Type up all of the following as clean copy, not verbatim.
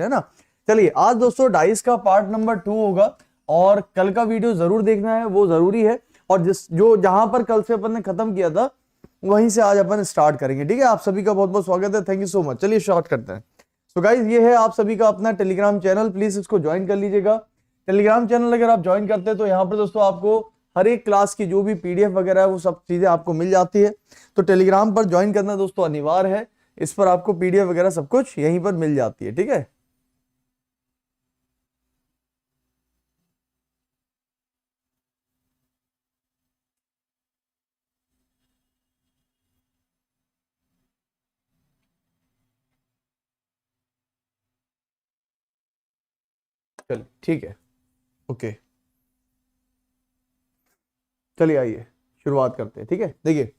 है ना। चलिए आज दोस्तों डाइस का पार्ट नंबर 2 होगा और कल का वीडियो जरूर देखना है, वो जरूरी है। और जहां पर कल से अपन ने खत्म किया था वहीं से आज अपन स्टार्ट करेंगे। ठीक है, आप सभी का बहुत बहुत स्वागत है, थैंक यू सो मच। चलिए स्टार्ट करते हैं। सो गाइस ये है आप सभी का अपना टेलीग्राम चैनल, प्लीज इसको ज्वाइन कर लीजिएगा। टेलीग्राम चैनल अगर आप ज्वाइन करते हैं तो यहाँ पर दोस्तों आपको हर एक क्लास की जो भी पीडीएफ वगैरह है वो सब चीजें आपको मिल जाती है। तो टेलीग्राम पर ज्वाइन करना दोस्तों अनिवार्य है, इस पर आपको पीडीएफ वगैरह सब कुछ यहीं पर मिल जाती है। ठीक है, चलिए ठीक है, ओके। चलिए आइए शुरुआत करते हैं। ठीक है, देखिए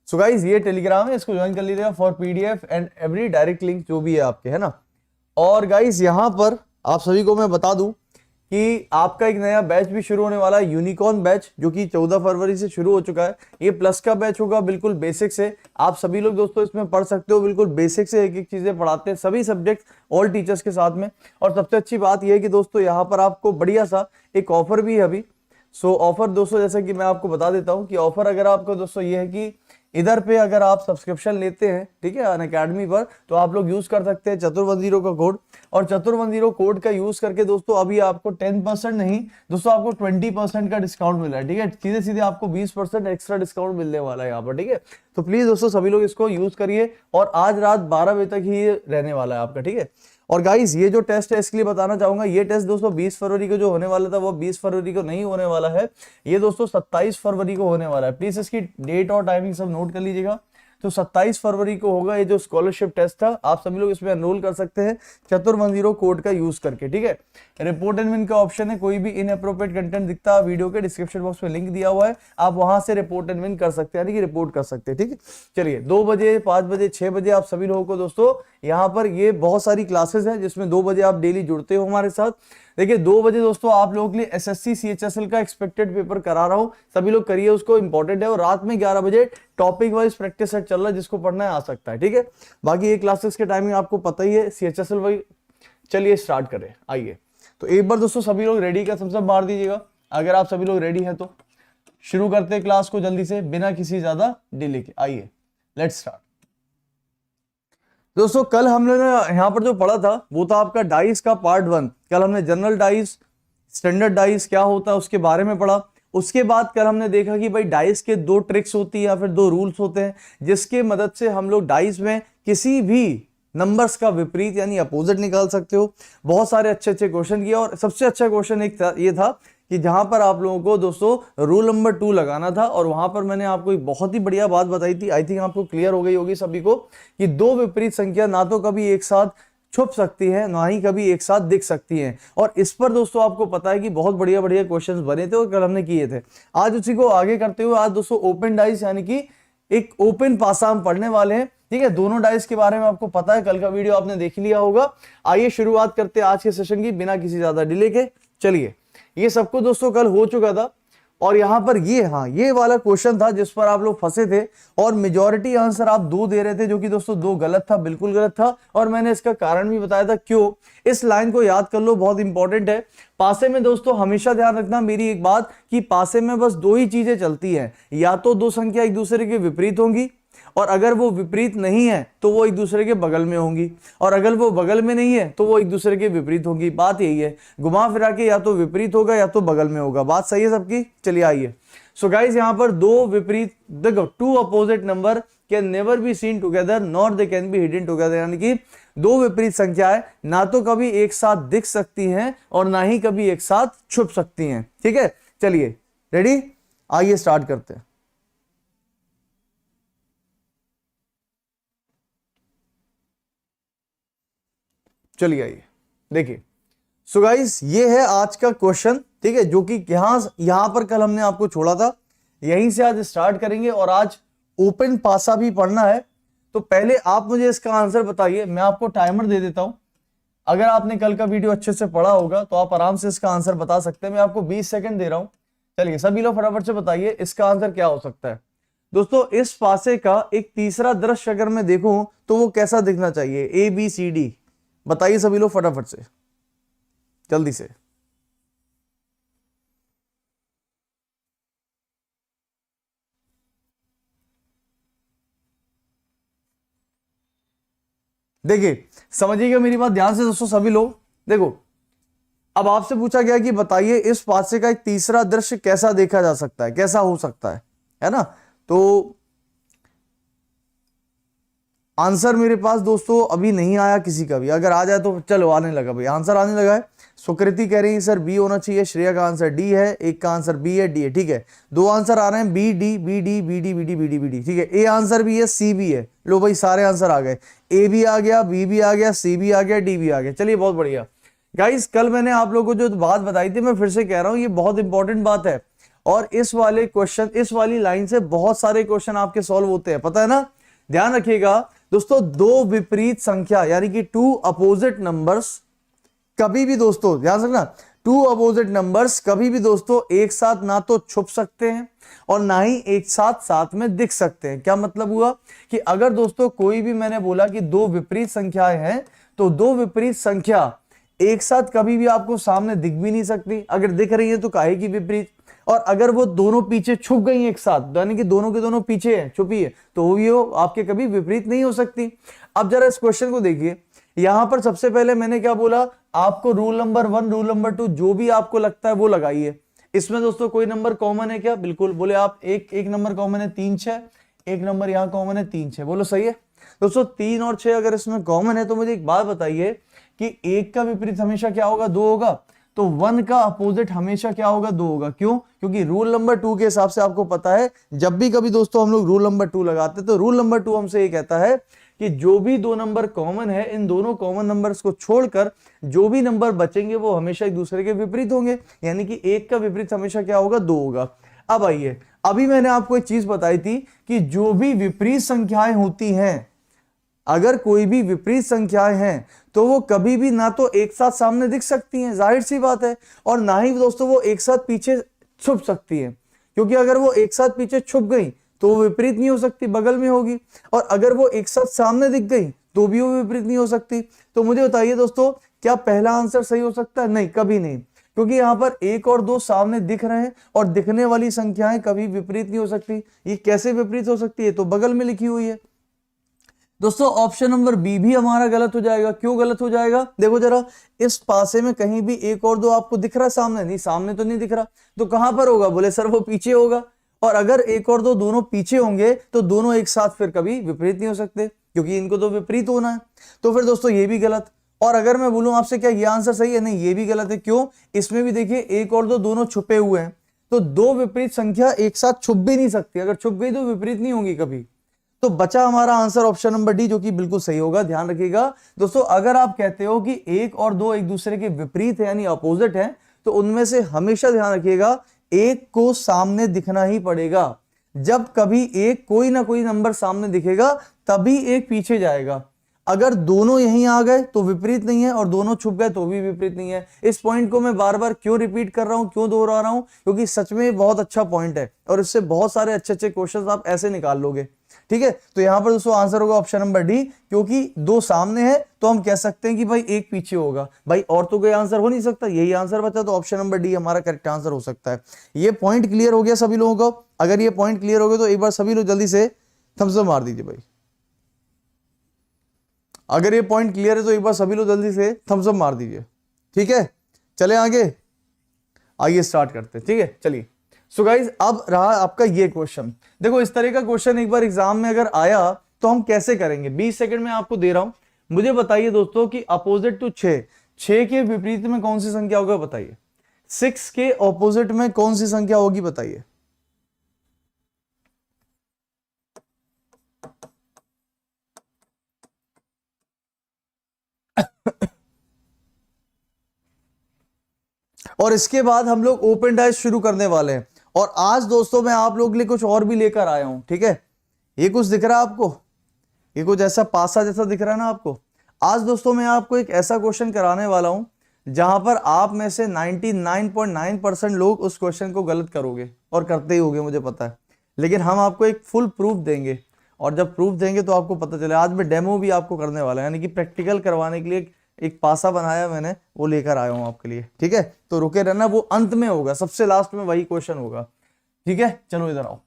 सो गाइस ये टेलीग्राम है, इसको ज्वाइन कर लीजिएगा for PDF and every direct link जो भी है आपके, है ना। और गाइस यहाँ पर आप सभी को मैं बता दूं कि आपका एक नया बैच भी शुरू होने वाला है, यूनिकॉर्न बैच, जो कि 14 फरवरी से शुरू हो चुका है। ये प्लस का बैच होगा, बिल्कुल बेसिक से आप सभी लोग दोस्तों इसमें पढ़ सकते हो, बिल्कुल बेसिक से एक एक चीजें पढ़ाते हैं, सभी सब्जेक्ट ऑल टीचर्स के साथ में। और सबसे अच्छी बात यह है कि दोस्तों यहाँ पर आपको बढ़िया सा एक ऑफर भी है अभी। सो ऑफर दोस्तों जैसे कि मैं आपको बता देता हूं कि ऑफर अगर आपको दोस्तों ये है कि इधर पे अगर आप सब्सक्रिप्शन लेते हैं, ठीक है, अनअकैडमी पर, तो आप लोग यूज कर सकते हैं चतुर10 का कोड। और चतुर10 कोड का यूज करके दोस्तों अभी आपको 10% नहीं दोस्तों आपको 20% का डिस्काउंट मिल रहा है। ठीक है, सीधे सीधे आपको 20% एक्स्ट्रा डिस्काउंट मिलने वाला है यहाँ पर। ठीक है, तो प्लीज दोस्तों सभी लोग इसको यूज करिए और आज रात 12 बजे तक ही रहने वाला है आपका। ठीक है, और गाइस ये जो टेस्ट है इसके लिए बताना चाहूंगा, ये टेस्ट दोस्तों 20 फरवरी को जो होने वाला था वो 20 फरवरी को नहीं होने वाला है, ये दोस्तों 27 फरवरी को होने वाला है। प्लीज इसकी डेट और टाइमिंग सब नोट कर लीजिएगा। तो 27 फरवरी को होगा ये जो स्कॉलरशिप टेस्ट था, आप सभी लोग इसमें एनरोल कर सकते हैं चतुर10 कोड का यूज करके। ठीक है, रिपोर्ट एंड विन का ऑप्शन है, कोई भी इनअप्रोप्रिएट कंटेंट दिखता है वीडियो के डिस्क्रिप्शन बॉक्स में लिंक दिया हुआ है, आप वहां से रिपोर्ट एंड विन कर सकते हैं, यानी कि रिपोर्ट कर सकते हैं। ठीक है, चलिए 2 बजे 5 बजे 6 बजे आप सभी लोगों को दोस्तों यहाँ पर ये बहुत सारी क्लासेस है जिसमें 2 बजे आप डेली जुड़ते हो हमारे साथ। देखिए 2 बजे दोस्तों आप लोगों के लिए एसएससी सीएचएसएल का एक्सपेक्टेड पेपर करा रहा हूं, सभी लोग करिए उसको, इंपॉर्टेंट है। और रात में 11 बजे टॉपिक वाइज प्रैक्टिस सेट चल रहा है, जिसको पढ़ना है आ सकता है। ठीक है, बाकी ये क्लासेस के टाइमिंग आपको पता ही है सीएचएसएल वाइज। चलिए स्टार्ट करें, आइए। तो एक बार दोस्तों सभी लोग रेडी का थम्स अप मार दीजिएगा अगर आप सभी लोग रेडी हैं तो। शुरू करते हैं क्लास को जल्दी से बिना किसी ज्यादा डिले के, आइए लेट्स स्टार्ट। दोस्तों कल हमने यहाँ पर जो पढ़ा था वो था आपका डाइस का पार्ट 1। कल हमने जनरल डाइस, स्टैंडर्ड डाइस क्या होता है उसके बारे में पढ़ा। उसके बाद कल हमने देखा कि भाई डाइस के 2 ट्रिक्स होती है या फिर 2 रूल्स होते हैं जिसके मदद से हम लोग डाइस में किसी भी नंबर्स का विपरीत यानी अपोजिट निकाल सकते हो। बहुत सारे अच्छे अच्छे क्वेश्चन किया और सबसे अच्छा क्वेश्चन एक ये था कि जहां पर आप लोगों को दोस्तों रूल नंबर 2 लगाना था, और वहां पर मैंने आपको एक बहुत ही बढ़िया बात बताई थी, आई थिंक आपको क्लियर हो गई होगी सभी को, कि 2 विपरीत संख्या ना तो कभी एक साथ छुप सकती है ना ही कभी एक साथ दिख सकती है। और इस पर दोस्तों आपको पता है कि बहुत बढ़िया बढ़िया क्वेश्चंस बने थे और कल हमने किए थे। आज उसी को आगे करते हुए आज दोस्तों ओपन डाइस यानी कि एक ओपन पासा हम पढ़ने वाले हैं। ठीक है, दोनों डाइस के बारे में आपको पता है, कल का वीडियो आपने देख लिया होगा। आइए शुरुआत करते हैं आज के सेशन की बिना किसी ज्यादा डिले के। चलिए, ये सब कुछ दोस्तों कल हो चुका था और यहां पर ये वाला क्वेश्चन था जिस पर आप लोग फंसे थे और मेजॉरिटी आंसर आप 2 दे रहे थे, जो कि दोस्तों 2 गलत था, बिल्कुल गलत था। और मैंने इसका कारण भी बताया था क्यों। इस लाइन को याद कर लो, बहुत इंपॉर्टेंट है। पासे में दोस्तों हमेशा ध्यान रखना मेरी एक बात कि पासे में बस 2 ही चीजें चलती है, या तो 2 संख्या एक दूसरे के विपरीत होंगी, और अगर वो विपरीत नहीं है तो वो एक दूसरे के बगल में होंगी, और अगर वो बगल में नहीं है तो वो एक दूसरे के विपरीत होंगी। बात यही है, घुमा फिरा के या तो विपरीत होगा या तो बगल में होगा। बात सही है सबकी? चलिए आइए। सो गाइस यहाँ पर 2 विपरीत, देखो 2 opposite number can never be seen together not they can be hidden together, यानी कि 2 विपरीत संख्याएं ना तो कभी एक साथ दिख सकती हैं और ना ही कभी एक साथ छुप सकती हैं। ठीक है, चलिए रेडी, आइए स्टार्ट करते हैं। चलिए आइए देखिए। सो गाइस ये है आज का क्वेश्चन, ठीक है, जो कि यहां पर कल हमने आपको छोड़ा था, यहीं से आज स्टार्ट करेंगे और आज ओपन पासा भी पढ़ना है। तो पहले आप मुझे इसका आंसर बताइए, मैं आपको टाइमर दे देता हूं। अगर आपने कल का वीडियो अच्छे से पढ़ा होगा तो आप आराम से इसका आंसर बता सकते हैं। मैं आपको 20 सेकंड दे रहा हूं। चलिए सभी लोग फटाफट से बताइए इसका आंसर क्या हो सकता है। दोस्तों इस पासे का एक तीसरा दृश्य अगर मैं देखूं तो वो कैसा दिखना चाहिए? ABCD, बताइए सभी लोग फटाफट से, जल्दी से। देखिए समझिएगा मेरी बात ध्यान से दोस्तों सभी लोग। देखो अब आपसे पूछा गया कि बताइए इस पासे का एक तीसरा दृश्य कैसा देखा जा सकता है, कैसा हो सकता है ना। तो आंसर मेरे पास दोस्तों अभी नहीं आया किसी का भी, अगर आ जाए तो चलो आने लगा भाई, आंसर आने लगा है। सुकृति कह रही है सर बी होना चाहिए, श्रेया का आंसर डी है, एक का आंसर बी है, डी है, ठीक है। दो आंसर आ रहे हैं B D B D B D B D B D B D, ठीक है। ए आंसर भी है, सी भी है, लो भाई सारे आंसर आ गए, ए भी आ गया, बी भी आ गया, सी भी आ गया, डी भी आ गया। चलिए बहुत बढ़िया गाइस, कल मैंने आप लोगों को जो बात बताई थी मैं फिर से कह रहा हूं, ये बहुत इंपॉर्टेंट बात है और इस वाले क्वेश्चन, इस वाली लाइन से बहुत सारे क्वेश्चन आपके सॉल्व होते हैं, पता है ना। ध्यान रखिएगा दोस्तों, दो विपरीत संख्या यानी कि टू अपोजिट नंबर्स कभी भी दोस्तों ध्यान रखना, टू अपोजिट नंबर्स कभी भी दोस्तों एक साथ ना तो छुप सकते हैं और ना ही एक साथ साथ में दिख सकते हैं। क्या मतलब हुआ कि अगर दोस्तों कोई भी, मैंने बोला कि दो विपरीत संख्याएं हैं, तो दो विपरीत संख्या एक साथ कभी भी आपको सामने दिख भी नहीं सकती, अगर दिख रही है तो काहे की विपरीत, और अगर वो दोनों पीछे छुप गई एक साथ, यानी कि दोनों के दोनों पीछे है, छुपी है, तो वो ये आपके कभी विपरीत नहीं हो सकती। अब जरा इस क्वेश्चन को देखिए, यहां पर सबसे पहले मैंने क्या बोला, आपको रूल नंबर 1 रूल नंबर 2 जो भी आपको लगता है वो लगाइए। इसमें दोस्तों कोई नंबर कॉमन है क्या, बिल्कुल बोले आप, एक नंबर कॉमन है 3 6, एक नंबर यहां कॉमन है 3 6, बोलो सही है दोस्तों। 3 और 6 अगर इसमें कॉमन है तो मुझे एक बात बताइए कि एक का विपरीत हमेशा क्या होगा, 2 होगा, तो 1 का अपोजिट हमेशा क्या होगा, 2 होगा। क्यों, क्योंकि रूल नंबर 2 के हिसाब से आपको पता है, जब भी कभी दोस्तों हम लोग रूल नंबर 2 लगाते हैं तो रूल नंबर 2 हमसे ये कहता है कि जो भी दो नंबर कॉमन है, इन दोनों कॉमन नंबर्स को छोड़कर जो भी नंबर बचेंगे वो हमेशा एक दूसरे के विपरीत होंगे, यानी कि एक का विपरीत हमेशा क्या होगा, 2 होगा। अब आइए, अभी मैंने आपको एक चीज बताई थी कि जो भी विपरीत संख्याएं होती हैं, अगर कोई भी विपरीत संख्याएं हैं तो वो कभी भी ना तो एक साथ सामने दिख सकती हैं, जाहिर सी बात है, और ना ही दोस्तों वो एक साथ पीछे छुप सकती हैं, क्योंकि अगर वो एक साथ पीछे छुप गई तो वो विपरीत नहीं हो सकती, बगल में होगी, और अगर वो एक साथ सामने दिख गई तो भी वो विपरीत नहीं हो सकती। तो मुझे बताइए दोस्तों, क्या पहला आंसर सही हो सकता है, नहीं, कभी नहीं, क्योंकि यहां पर 1 और 2 सामने दिख रहे हैं और दिखने वाली संख्याएं कभी विपरीत नहीं हो सकती। ये कैसे विपरीत हो सकती है, तो बगल में लिखी हुई है दोस्तों। ऑप्शन नंबर बी भी हमारा गलत हो जाएगा। क्यों गलत हो जाएगा, देखो जरा, इस पासे में कहीं भी 1 और 2 आपको दिख रहा सामने, नहीं, सामने तो नहीं दिख रहा, तो कहां पर होगा, बोले सर वो पीछे होगा, और अगर 1 और 2 दोनों पीछे होंगे तो दोनों एक साथ फिर कभी विपरीत नहीं हो सकते, क्योंकि इनको तो विपरीत होना है, तो फिर दोस्तों ये भी गलत। और अगर मैं बोलूं आपसे क्या ये आंसर सही है, नहीं, ये भी गलत है। क्यों, इसमें भी देखिए 1 और 2 दोनों छुपे हुए हैं, तो दो विपरीत संख्या एक साथ छुप भी नहीं सकती, अगर छुप गई तो विपरीत नहीं होंगी कभी। तो बचा हमारा आंसर ऑप्शन नंबर डी, जो कि बिल्कुल सही होगा। ध्यान रखिएगा दोस्तों, अगर आप कहते हो कि 1 और 2 एक दूसरे के विपरीत है यानी अपोजिट है, तो उनमें से हमेशा ध्यान रखिएगा एक को सामने दिखना ही पड़ेगा। जब कभी एक कोई ना कोई नंबर सामने दिखेगा तभी एक पीछे जाएगा, अगर दोनों यहीं आ गए तो विपरीत नहीं है और दोनों छुप गए तो भी विपरीत नहीं है। इस पॉइंट को मैं बार बार क्यों रिपीट कर रहा हूं, क्यों दोहरा रहा हूं, क्योंकि सच में बहुत अच्छा पॉइंट है और इससे बहुत सारे अच्छे अच्छे क्वेश्चंस आप ऐसे निकाल लोगे, ठीक है। तो यहां पर दोस्तों आंसर होगा ऑप्शन नंबर डी, क्योंकि 2 सामने है तो हम कह सकते हैं कि भाई एक पीछे होगा, भाई और तो कोई आंसर हो नहीं सकता, यही आंसर बचा, तो ऑप्शन नंबर डी हमारा करेक्ट आंसर हो सकता है। ये पॉइंट क्लियर हो गया सभी लोगों को, अगर ये पॉइंट क्लियर हो गया तो एक बार सभी लोग जल्दी से थम्स अप मार दीजिए भाई। अगर ये पॉइंट क्लियर है तो एक बार सभी लोग जल्दी से थम्स अप मार दीजिए, ठीक है। चले आगे, आइए स्टार्ट करते हैं, ठीक है। चलिए सो गाइज, अब रहा आपका ये क्वेश्चन। देखो इस तरह का क्वेश्चन एक बार एग्जाम में अगर आया तो हम कैसे करेंगे, 20 सेकंड में आपको दे रहा हूं। मुझे बताइए दोस्तों कि अपोजिट टू 6 के विपरीत में कौन सी संख्या होगा, बताइए। 6 के ऑपोजिट में कौन सी संख्या होगी, बताइए। और इसके बाद हम लोग ओपन डाइस शुरू करने वाले हैं। और आज दोस्तों मैं आप लोगों के लिए कुछ और भी लेकर आया हूं, ठीक है। ये कुछ दिख रहा है आपको, ये कुछ ऐसा पासा जैसा दिख रहा है ना आपको। आज दोस्तों मैं आपको एक ऐसा क्वेश्चन कराने वाला हूं जहां पर आप में से 99.9% लोग उस क्वेश्चन को गलत करोगे और करते ही होगे, मुझे पता है, लेकिन हम आपको एक फुल प्रूफ देंगे। और जब प्रूफ देंगे तो आपको पता चले, आज मैं डेमो भी आपको करने वाला है, यानी कि प्रैक्टिकल करवाने के लिए एक पासा बनाया मैंने, वो लेकर आया हूं आपके लिए, ठीक है। तो रुके रहना, वो अंत में होगा, सबसे लास्ट में वही क्वेश्चन होगा, ठीक है। चलो इधर आओ,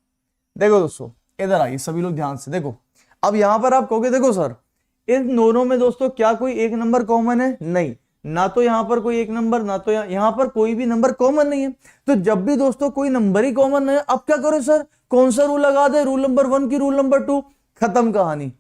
देखो दोस्तों इधर आइए सभी लोग ध्यान से देखो। अब यहां पर आप कहोगे देखो सर इन दोनों में दोस्तों क्या कोई एक नंबर कॉमन है? नहीं, ना तो यहां पर कोई एक नंबर, ना तो यहां पर कोई भी नंबर कॉमन नहीं है। तो जब भी दोस्तों कोई नंबर ही कॉमन नहीं है, अब क्या करें सर, कौन सा रूल लगा दे, रूल नंबर 1 की रूल नंबर 2, खत्म कहानी।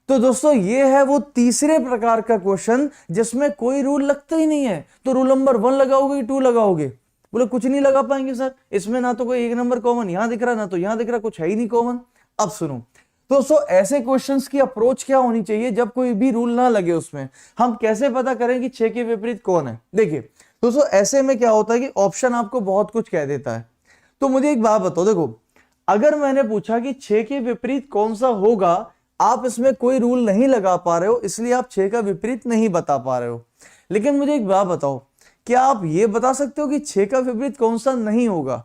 तो दोस्तों ये है वो तीसरे प्रकार का क्वेश्चन जिसमें कोई रूल लगता ही नहीं है। तो रूल नंबर 1 लगाओगे 2 लगाओगे, बोले कुछ नहीं लगा पाएंगे सर, इसमें ना तो कोई एक नंबर कॉमन यहां दिख रहा, ना तो यहां दिख रहा, कुछ है ही नहीं कॉमन। अब सुनो दोस्तों, ऐसे क्वेश्चंस की अप्रोच क्या होनी चाहिए जब कोई भी रूल ना लगे उसमें, हम कैसे पता करें कि 6 के विपरीत कौन है? देखिए दोस्तों ऐसे में क्या होता है कि ऑप्शन आपको बहुत कुछ कह देता है। तो मुझे एक बात बताओ, देखो अगर मैंने पूछा कि 6 के विपरीत कौन सा होगा, आप इसमें कोई रूल नहीं लगा पा रहे हो, इसलिए आप 6 का विपरीत नहीं बता पा रहे हो। लेकिन मुझे एक बात बताओ, क्या आप ये बता सकते हो कि 6 का विपरीत कौन सा नहीं होगा?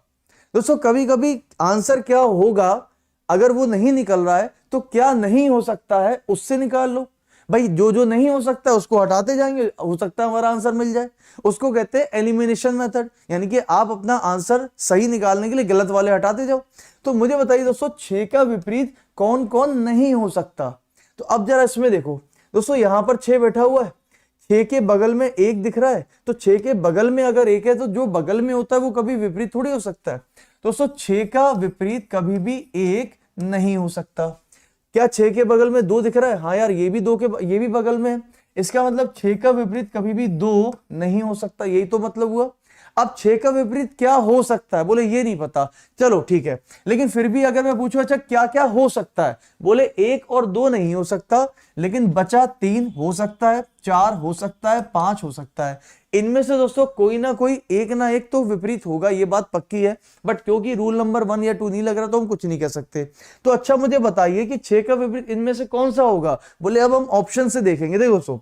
दोस्तों कभी कभी आंसर क्या होगा, अगर वो नहीं निकल रहा है तो क्या नहीं हो सकता है उससे निकाल लो भाई। जो जो नहीं हो सकता है उसको हटाते जाएंगे, हो सकता है हमारा आंसर मिल जाए। उसको कहते हैं एलिमिनेशन मेथड, यानी कि आप अपना आंसर सही निकालने के लिए गलत वाले हटाते जाओ। तो मुझे बताइए दोस्तों 6 का विपरीत कौन कौन नहीं हो सकता? तो अब जरा इसमें देखो दोस्तों, यहां पर 6 बैठा हुआ है, 6 के बगल में 1 दिख रहा है, तो 6 के बगल में अगर 1 है तो जो बगल में होता है वो कभी विपरीत थोड़ी हो सकता है। दोस्तों 6 का विपरीत कभी भी 1 नहीं हो सकता। क्या 6 के बगल में 2 दिख रहा है? हाँ यार ये भी 2 के, ये भी बगल में है, इसका मतलब 6 का विपरीत कभी भी 2 नहीं हो सकता, यही तो मतलब हुआ। अब 6 का विपरीत क्या हो सकता है? बोले ये नहीं पता, चलो ठीक है, लेकिन फिर भी अगर मैं पूछूं अच्छा क्या क्या हो सकता है, बोले 1 और 2 नहीं हो सकता, लेकिन बचा 3 हो सकता है, 4 हो सकता है, 5 हो सकता है। इनमें से दोस्तों कोई ना कोई एक ना एक तो विपरीत होगा, ये बात पक्की है, बट क्योंकि रूल नंबर 1 या 2 नहीं लग रहा तो हम कुछ नहीं कह सकते। तो अच्छा मुझे बताइए कि 6 का विपरीत इनमें से कौन सा होगा? बोले अब हम ऑप्शन से देखेंगे। देखो दोस्तों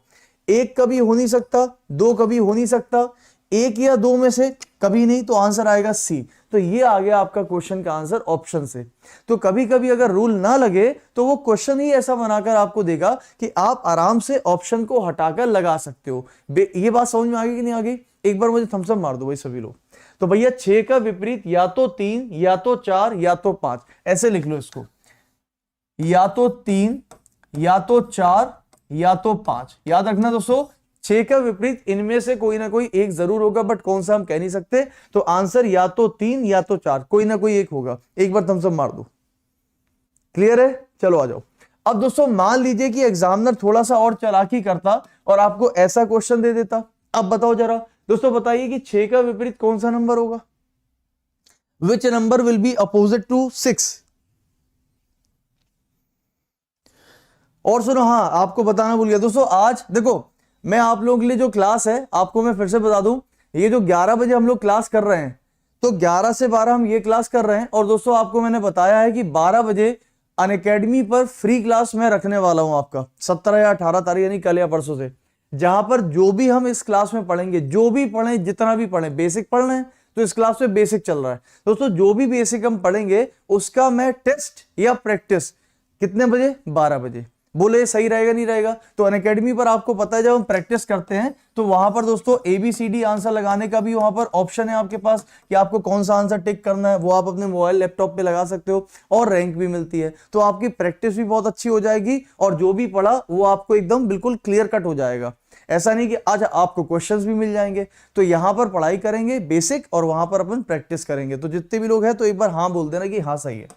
1 कभी हो नहीं सकता, 2 कभी हो नहीं सकता, 1 या 2 में से कभी नहीं, तो आंसर आएगा सी। तो ये आ गया आपका क्वेश्चन का आंसर ऑप्शन से। तो कभी कभी अगर रूल ना लगे तो वो क्वेश्चन ही ऐसा बनाकर आपको देगा कि आप आराम से ऑप्शन को हटाकर लगा सकते हो। ये बात समझ में आ गई कि नहीं आ गई? एक बार मुझे थम्स अप मार दो भाई सभी लोग। तो भैया 6 का विपरीत या तो 3 या तो 4 या तो 5, ऐसे लिख लो इसको, या तो 3 या तो 4 या तो 5। याद रखना दोस्तों 6 का विपरीत इनमें से कोई ना कोई एक जरूर होगा, बट कौन सा हम कह नहीं सकते। तो आंसर या तो 3 या तो 4, कोई ना कोई एक होगा। एक बार थम्स अप मार दो, क्लियर है? चलो आ जाओ। अब दोस्तों मान लीजिए कि एग्जामिनर थोड़ा सा और चालाकी करता और आपको ऐसा क्वेश्चन दे देता। अब बताओ जरा दोस्तों, बताइए कि 6 का विपरीत कौन सा नंबर होगा? Which number will be opposite to 6? और सुनो, हाँ आपको बताना भूल गया दोस्तों, आज देखो मैं आप लोगों के लिए जो क्लास है आपको मैं फिर से बता दूं, ये जो 11 बजे हम लोग क्लास कर रहे हैं, तो 11 से 12 हम ये क्लास कर रहे हैं। और दोस्तों आपको मैंने बताया है कि 12 बजे अनअकैडमी पर फ्री क्लास मैं रखने वाला हूं आपका 17 या 18 तारीख यानी कल या परसों से, जहां पर जो भी हम इस क्लास में पढ़ेंगे, जो भी पढ़े, जितना भी पढ़े, बेसिक पढ़ रहे हैं तो इस क्लास में बेसिक चल रहा है दोस्तों, जो भी बेसिक हम पढ़ेंगे उसका मैं टेस्ट या प्रैक्टिस कितने बजे? 12 बजे। बोले सही रहेगा नहीं रहेगा? तो अनअकैडमी पर आपको पता है जब हम प्रैक्टिस करते हैं तो वहां पर दोस्तों ABCD आंसर लगाने का भी वहां पर ऑप्शन है आपके पास कि आपको कौन सा आंसर टिक करना है, वो आप अपने मोबाइल लैपटॉप पे लगा सकते हो, और रैंक भी मिलती है। तो आपकी प्रैक्टिस भी बहुत अच्छी हो जाएगी और जो भी पढ़ा वो आपको एकदम बिल्कुल क्लियर कट हो जाएगा। ऐसा नहीं कि आज आपको क्वेश्चंस भी मिल जाएंगे। तो यहां पर पढ़ाई करेंगे बेसिक और वहां पर अपन प्रैक्टिस करेंगे। तो जितने भी लोग हैं तो एक बार हाँ बोल देना कि हाँ सही है,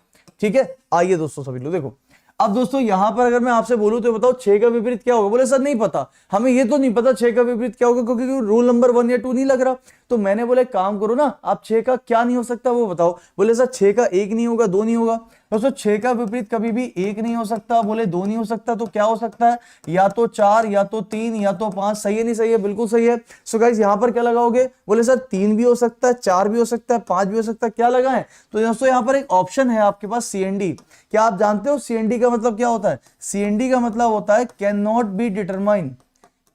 ठीक है। आइए दोस्तों सभी लोग देखो, अब दोस्तों यहां पर अगर मैं आपसे बोलूं तो बताओ 6 का विपरीत क्या होगा? बोले सर नहीं पता, हमें ये तो नहीं पता 6 का विपरीत क्या होगा क्योंकि रूल नंबर 1 या 2 नहीं लग रहा। तो मैंने बोले काम करो ना, आप 6 का क्या नहीं हो सकता वो बताओ। बोले सर 6 का 1 नहीं होगा, 2 नहीं होगा। दोस्तों 6 का विपरीत कभी भी 1 नहीं हो सकता, बोले 2 नहीं हो सकता, तो क्या हो सकता है? या तो 4 या तो 3 या तो 5। सही है नहीं सही है? बिल्कुल सही है। सो गाइस यहां पर क्या लगाओगे? बोले सर 3 भी हो सकता है, 4 भी हो सकता है, 5 भी हो सकता है, क्या लगाएं? तो दोस्तों यहां पर एक ऑप्शन है आपके पास CND। क्या आप जानते हो CND का मतलब क्या होता है? CND का मतलब होता है can not be determine.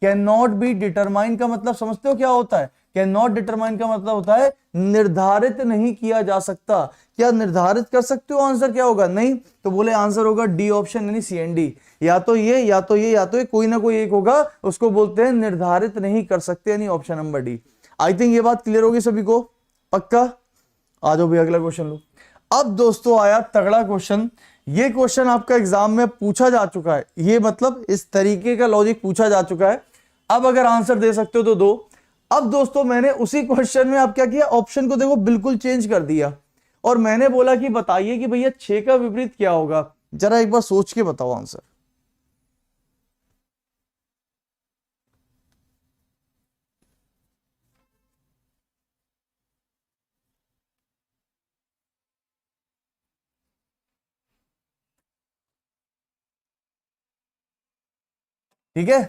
Can not be determine का मतलब समझते हो क्या होता है? कैन नॉट डिटरमाइन का मतलब होता है निर्धारित नहीं किया जा सकता। क्या निर्धारित कर सकते हो आंसर क्या होगा? नहीं। तो बोले आंसर होगा डी ऑप्शन यानी सी एंड डी, या तो ये या तो ये या तो ये, कोई ना कोई एक होगा, उसको बोलते हैं निर्धारित नहीं कर सकते, यानी option number D. I think ये बात क्लियर होगी सभी को, पक्का? आ जाओ भाई अगला क्वेश्चन लो। अब दोस्तों आया तगड़ा क्वेश्चन। ये क्वेश्चन आपका एग्जाम में पूछा जा चुका है, ये मतलब इस तरीके का लॉजिक पूछा जा चुका है। अब अगर आंसर दे सकते हो तो दो। अब दोस्तों मैंने उसी क्वेश्चन में आप क्या किया, ऑप्शन को देखो बिल्कुल चेंज कर दिया, और मैंने बोला कि बताइए कि भैया 6 का विपरीत क्या होगा, जरा एक बार सोच के बताओ आंसर। ठीक है,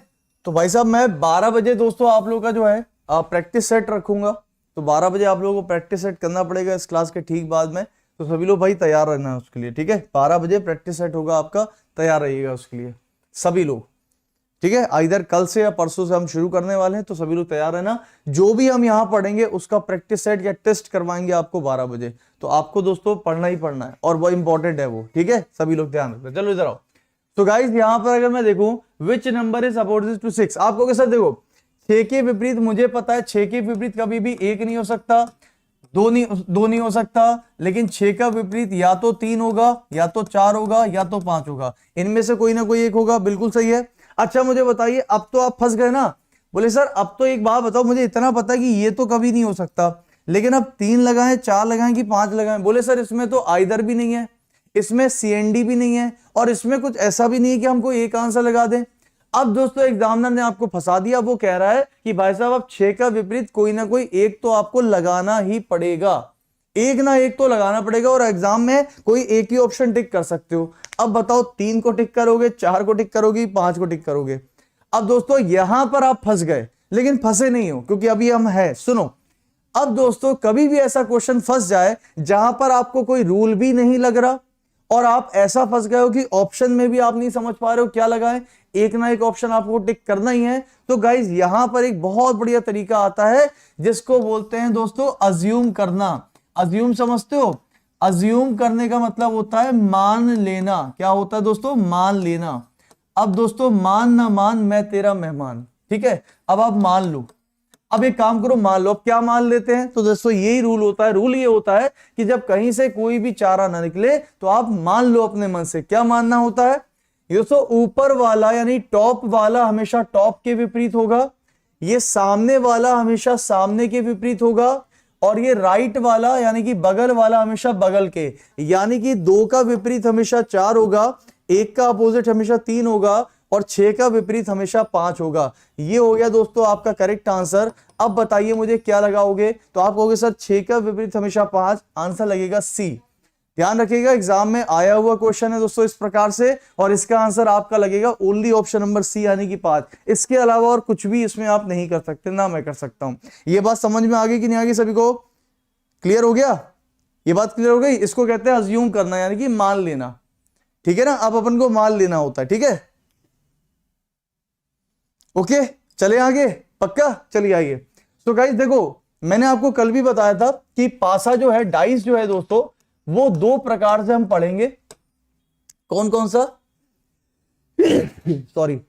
तो भाई साहब मैं 12 बजे दोस्तों आप लोगों का जो है प्रैक्टिस सेट रखूंगा, तो 12 बजे आप लोगों को प्रैक्टिस सेट करना पड़ेगा इस क्लास के ठीक बाद में, तो सभी लोग भाई तैयार रहना है उसके लिए। ठीक है, 12 बजे प्रैक्टिस सेट होगा आपका, तैयार रहिएगा उसके लिए सभी लोग। ठीक है, इधर कल से या परसों से हम शुरू करने वाले हैं, तो सभी लोग तैयार रहना। जो भी हम यहाँ पढ़ेंगे उसका प्रैक्टिस सेट या टेस्ट करवाएंगे आपको 12 बजे, तो आपको दोस्तों पढ़ना ही पढ़ना है, और वो इंपॉर्टेंट है वो। ठीक है, सभी लोग ध्यान रखना। चलो इधर आओ। तो गाइस यहाँ पर अगर मैं देखूं which number is opposite to 6, आपको कैसा देखो 6 के विपरीत मुझे पता है 6 के विपरीत कभी भी 1 नहीं हो सकता, दो नहीं हो सकता, लेकिन 6 का विपरीत या तो 3 होगा, या तो 4 होगा, या तो 5 होगा, इनमें से कोई ना कोई एक होगा। बिल्कुल सही है। अच्छा मुझे बताइए, अब तो आप फंस गए ना। बोले सर अब तो एक बात बताओ, मुझे इतना पता है कि ये तो कभी नहीं हो सकता, लेकिन अब 3 लगाएं, 4 लगाएं कि 5 लगाएं। बोले सर इसमें तो आइदर भी नहीं है, इसमें सीएनडी भी नहीं है, और इसमें कुछ ऐसा भी नहीं है कि हमको एक आंसर लगा दें। अब दोस्तों एग्जामिनर ने आपको फंसा दिया, वो कह रहा है कि भाई साहब अब 6 का विपरीत कोई ना कोई एक तो आपको लगाना ही पड़ेगा, एक ना एक तो लगाना पड़ेगा, और एग्जाम में कोई एक ही ऑप्शन टिक कर सकते हो। अब बताओ 3 को टिक करोगे, 4 को टिक करोगे, 5 को टिक करोगे? अब दोस्तों यहां पर आप फंस गए, लेकिन फंसे नहीं हो, क्योंकि अभी हम है, सुनो। अब दोस्तों कभी भी ऐसा क्वेश्चन फंस जाए जहां पर आपको कोई रूल भी नहीं लग रहा, और आप ऐसा फंस गए हो कि ऑप्शन में भी आप नहीं समझ पा रहे हो क्या लगाएं, एक ना एक ऑप्शन आपको टिक करना ही है, तो गाइज यहां पर एक बहुत बढ़िया तरीका आता है जिसको बोलते हैं दोस्तों अज्यूम करना। अज्यूम समझते हो? अज्यूम करने का मतलब होता है मान लेना। क्या होता है दोस्तों? मान लेना। अब दोस्तों मान ना मान मैं तेरा मेहमान, ठीक है, अब आप मान लो। अब एक काम करो, मान लो। अब क्या मान लेते हैं? तो दोस्तों यही रूल होता है। रूल ये होता है कि जब कहीं से कोई भी चारा ना निकले तो आप मान लो अपने मन से। क्या मानना होता है? दोस्तों ऊपर वाला यानी टॉप वाला हमेशा टॉप के विपरीत होगा, ये सामने वाला हमेशा सामने के विपरीत होगा, और ये राइट वाला यानी कि बगल वाला हमेशा बगल के, यानी कि 2 का विपरीत हमेशा 4 होगा, 1 का अपोजिट हमेशा 3 होगा, और 6 का विपरीत हमेशा 5 होगा। ये हो गया दोस्तों आपका करेक्ट आंसर। अब बताइए मुझे क्या लगाओगे? तो आप कहोगे सर 6 का विपरीत हमेशा 5, आंसर लगेगा सी। ध्यान रखिएगा एग्जाम में आया हुआ क्वेश्चन है दोस्तों इस प्रकार से, और इसका आंसर आपका लगेगा ओनली ऑप्शन नंबर सी यानी कि 5। इसके अलावा और कुछ भी इसमें आप नहीं कर सकते, ना मैं कर सकता हूं। ये बात समझ में आ गई कि नहीं आ गई? सभी को क्लियर हो गया? ये बात क्लियर हो गई? इसको कहते हैं अज्यूम करना, यानी कि मान लेना। ठीक है ना, अब अपन को मान लेना होता है। ठीक है, ओके, चले आगे, पक्का? चलिए आइए। तो गाइस देखो, मैंने आपको कल भी बताया था कि पासा जो है, डाइस जो है दोस्तों, वो 2 प्रकार से हम पढ़ेंगे। कौन कौन सा? सॉरी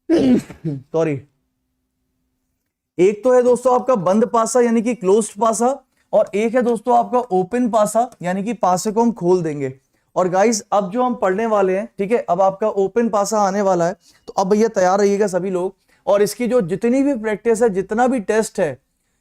सॉरी, एक तो है दोस्तों आपका बंद पासा यानी कि क्लोज्ड पासा, और एक है दोस्तों आपका ओपन पासा यानी कि पासे को हम खोल देंगे। और गाइस अब जो हम पढ़ने वाले हैं, ठीक है, अब आपका ओपन पासा आने वाला है, तो अब भैया तैयार रहिएगा सभी लोग। और इसकी जो जितनी भी प्रैक्टिस है, जितना भी टेस्ट है,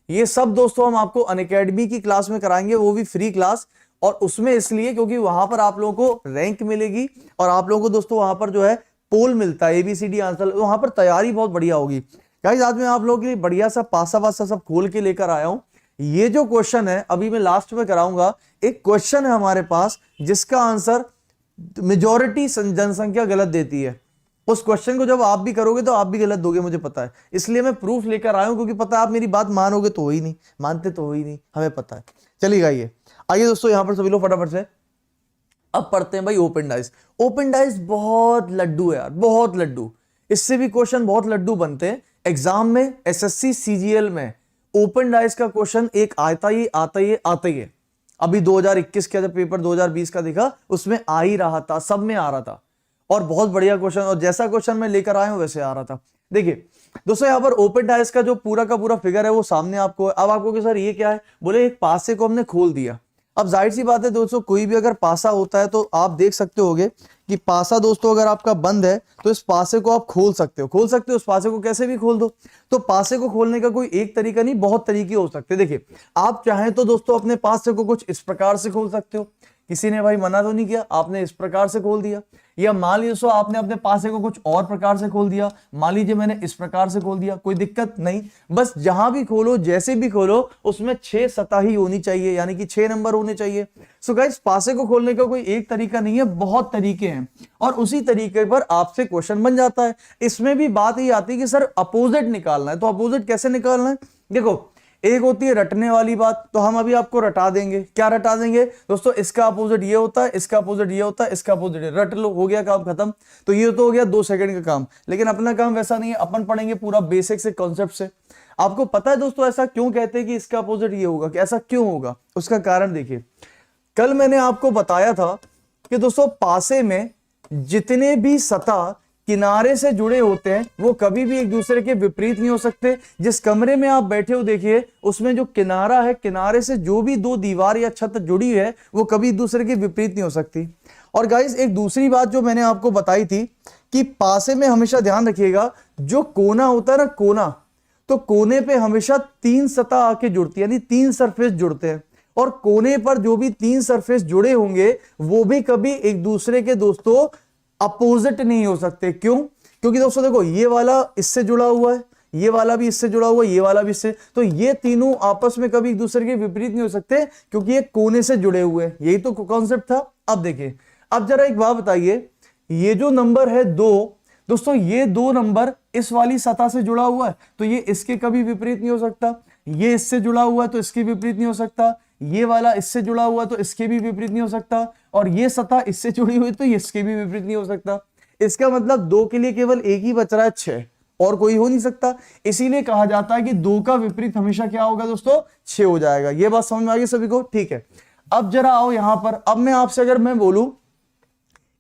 ये सब दोस्तों हम आपको अनअकैडमी की क्लास में कराएंगे, वो भी फ्री क्लास। और उसमें इसलिए क्योंकि वहां पर आप लोगों को रैंक मिलेगी, और आप लोगों को दोस्तों वहां पर जो है पोल मिलता है, ABCD आंसर, वहां पर तैयारी बहुत बढ़िया होगी। गाइस आज मैं आप लोगों के लिए बढ़िया सा पासा वासा सब खोल के लेकर आया हूं। ये जो क्वेश्चन है अभी मैं लास्ट में कराऊंगा, एक क्वेश्चन है हमारे पास जिसका आंसर मेजॉरिटी जनसंख्या गलत देती है। उस क्वेश्चन को जब आप भी करोगे तो आप भी गलत दोगे, मुझे पता है, इसलिए मैं प्रूफ लेकर आया हूं, क्योंकि पता है आप मेरी बात मानोगे तो हो ही नहीं, मानते तो हो ही नहीं, हमें पता है। चलिए आइए दोस्तों, यहां पर सभी लोग फटाफट से अब पढ़ते हैं भाई ओपन डाइस। ओपन डाइस बहुत लड्डू है यार, बहुत लड्डू। इससे भी क्वेश्चन बहुत लड्डू बनते हैं एग्जाम में, SSC CGL में। ओपन डाइस का क्वेश्चन एक आता ही है। अभी 2021 का जब पेपर 2020 का देखा उसमें आ ही रहा था, सब में आ रहा था, और बहुत बढ़िया क्वेश्चन, और जैसा क्वेश्चन मैं लेकर आया हूं वैसे आ रहा था। देखिए दोस्तों यहाँ पर ओपन डाइस का जो पूरा का पूरा फिगर है वो सामने आपको है। अब आपको कि सर ये क्या है, बोले एक पासे को हमने खोल दिया। अब जाहिर सी बात है दोस्तों, कोई भी अगर पासा होता है तो आप देख सकते होगे कि पासा दोस्तों अगर आपका बंद है तो इस पासे को आप खोल सकते हो उस पासे को कैसे भी खोल दो। तो पासे को खोलने का कोई एक तरीका नहीं, बहुत तरीके हो सकते हैं। देखिए आप चाहें तो दोस्तों अपने पासे को कुछ इस प्रकार से खोल सकते हो, किसी ने भाई मना तो नहीं किया, आपने इस प्रकार से खोल दिया। या मान लीजिए आपने अपने पासे को कुछ और प्रकार से खोल दिया, मान लीजिए मैंने इस प्रकार से खोल दिया, कोई दिक्कत नहीं। बस जहां भी खोलो जैसे भी खोलो उसमें 6 सतह ही होनी चाहिए, यानी कि 6 नंबर होने चाहिए। सो गाइस पासे को खोलने का कोई एक तरीका नहीं है, बहुत तरीके हैं, और उसी तरीके पर आपसे क्वेश्चन बन जाता है। इसमें भी बात ये आती है कि सर अपोजिट निकालना है, तो अपोजिट कैसे निकालना है। देखो एक होती है रटने वाली बात, तो हम अभी आपको रटा देंगे। क्या रटा देंगे दोस्तों, इसका अपोजिट ये होता है, इसका अपोजिट ये होता है, इसका अपोजिट ये, रट लो, हो गया काम खत्म। तो ये तो हो गया 2 सेकंड का काम, लेकिन अपना काम वैसा नहीं है, अपन पढ़ेंगे पूरा बेसिक से कॉन्सेप्ट से। आपको पता है दोस्तों ऐसा क्यों कहते हैं कि इसका अपोजिट ये होगा, कि ऐसा क्यों होगा, उसका कारण देखिए। कल मैंने आपको बताया था कि दोस्तों पासे में जितने भी सतह किनारे से जुड़े होते हैं वो कभी भी एक दूसरे के विपरीत नहीं हो सकते। जिस कमरे में आप बैठे हो देखिए उसमें जो किनारा है, किनारे से जो भी 2 दीवार या छत जुड़ी है वो कभी एक दूसरे के विपरीत नहीं हो सकती। और गाइस एक दूसरी बात जो मैंने आपको बताई थी कि पासे में हमेशा ध्यान रखिएगा, जो कोना होता है ना, कोना, तो कोने पे हमेशा 3 सतह आके जुड़ती है, यानी 3 सरफेस जुड़ते हैं। और कोने पर जो भी 3 सरफेस जुड़े होंगे वो भी कभी एक दूसरे के दोस्तों अपोजिट नहीं हो सकते। क्यों? क्योंकि दोस्तों देखो ये वाला इससे जुड़ा हुआ है, ये वाला भी इससे जुड़ा हुआ है, ये वाला भी इससे, तो ये तीनों आपस में कभी एक दूसरे के विपरीत नहीं हो सकते क्योंकि ये कोने से जुड़े हुए हैं। यही तो कॉन्सेप्ट था। अब देखिए, अब जरा एक बात बताइए, ये जो नंबर है 2, दोस्तों ये 2 नंबर इस वाली सतह से जुड़ा हुआ है तो ये इसके कभी विपरीत नहीं हो सकता। ये इससे जुड़ा हुआ है तो इसके विपरीत नहीं हो सकता। ये वाला इससे जुड़ा हुआ है तो इसके भी विपरीत नहीं हो सकता। और ये सतह इससे जुड़ी हुई तो इसके भी विपरीत नहीं हो सकता। इसका मतलब 2 के लिए केवल एक ही बच रहा है, 6, और कोई हो नहीं सकता। इसीलिए कहा जाता है कि 2 का विपरीत हमेशा क्या होगा दोस्तों, 6 हो जाएगा। ये बात समझ में आ गई सभी को? ठीक है, अब जरा आओ यहां पर। अब मैं आपसे अगर मैं बोलूं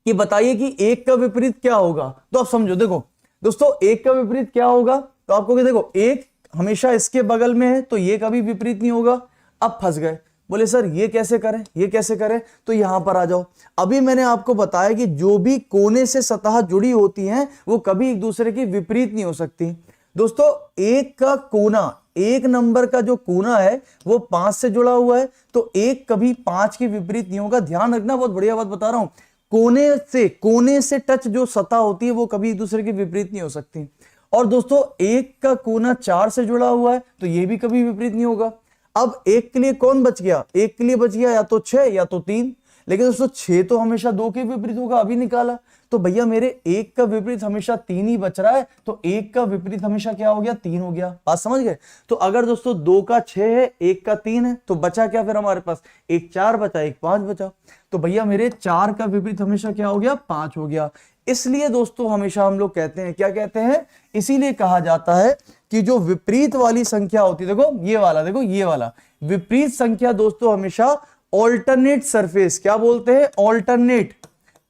कि बताइए कि 1 का विपरीत क्या होगा, तो आप समझो। देखो दोस्तों 1 का विपरीत क्या होगा, तो आपको देखो 1 हमेशा इसके बगल में है तो ये कभी विपरीत नहीं होगा। अब फंस गए, बोले सर ये कैसे करें, ये कैसे करें, तो यहां पर आ जाओ। अभी मैंने आपको बताया कि जो भी कोने से सतह जुड़ी होती हैं वो कभी एक दूसरे के विपरीत नहीं हो सकती। दोस्तों 1 का कोना, 1 नंबर का जो कोना है वो 5 से जुड़ा हुआ है तो 1 कभी 5 के विपरीत नहीं होगा। ध्यान रखना, बहुत बढ़िया बात बता रहा हूं। कोने से टच जो सतह होती है वो कभी एक दूसरे के विपरीत नहीं हो सकती। और दोस्तों 1 का कोना 4 से जुड़ा हुआ है तो ये भी कभी विपरीत नहीं होगा। अब 1 के लिए कौन बच गया, 1 के लिए बच गया या तो 6 या तो 3, लेकिन दोस्तों 6 तो हमेशा 2 के विपरीत होगा, अभी निकाला। तो भैया मेरे 1 का विपरीत हमेशा 3 ही बच रहा है तो 1 का विपरीत हमेशा क्या हो गया, 3 हो गया। बात समझ गए? तो अगर दोस्तों 2 का 6 है, 1 का 3 है, तो बचा क्या फिर हमारे पास, 1 4 बचा, 1 5 बचा। तो भैया मेरे 4 का विपरीत हमेशा क्या हो गया, 5 हो गया। इसलिए दोस्तों हमेशा हम लोग कहते हैं, क्या कहते हैं, इसीलिए कहा जाता है कि जो विपरीत वाली संख्या होती है, देखो ये वाला, देखो ये वाला विपरीत संख्या दोस्तों हमेशा ऑल्टरनेट सरफेस, क्या बोलते हैं, ऑल्टरनेट।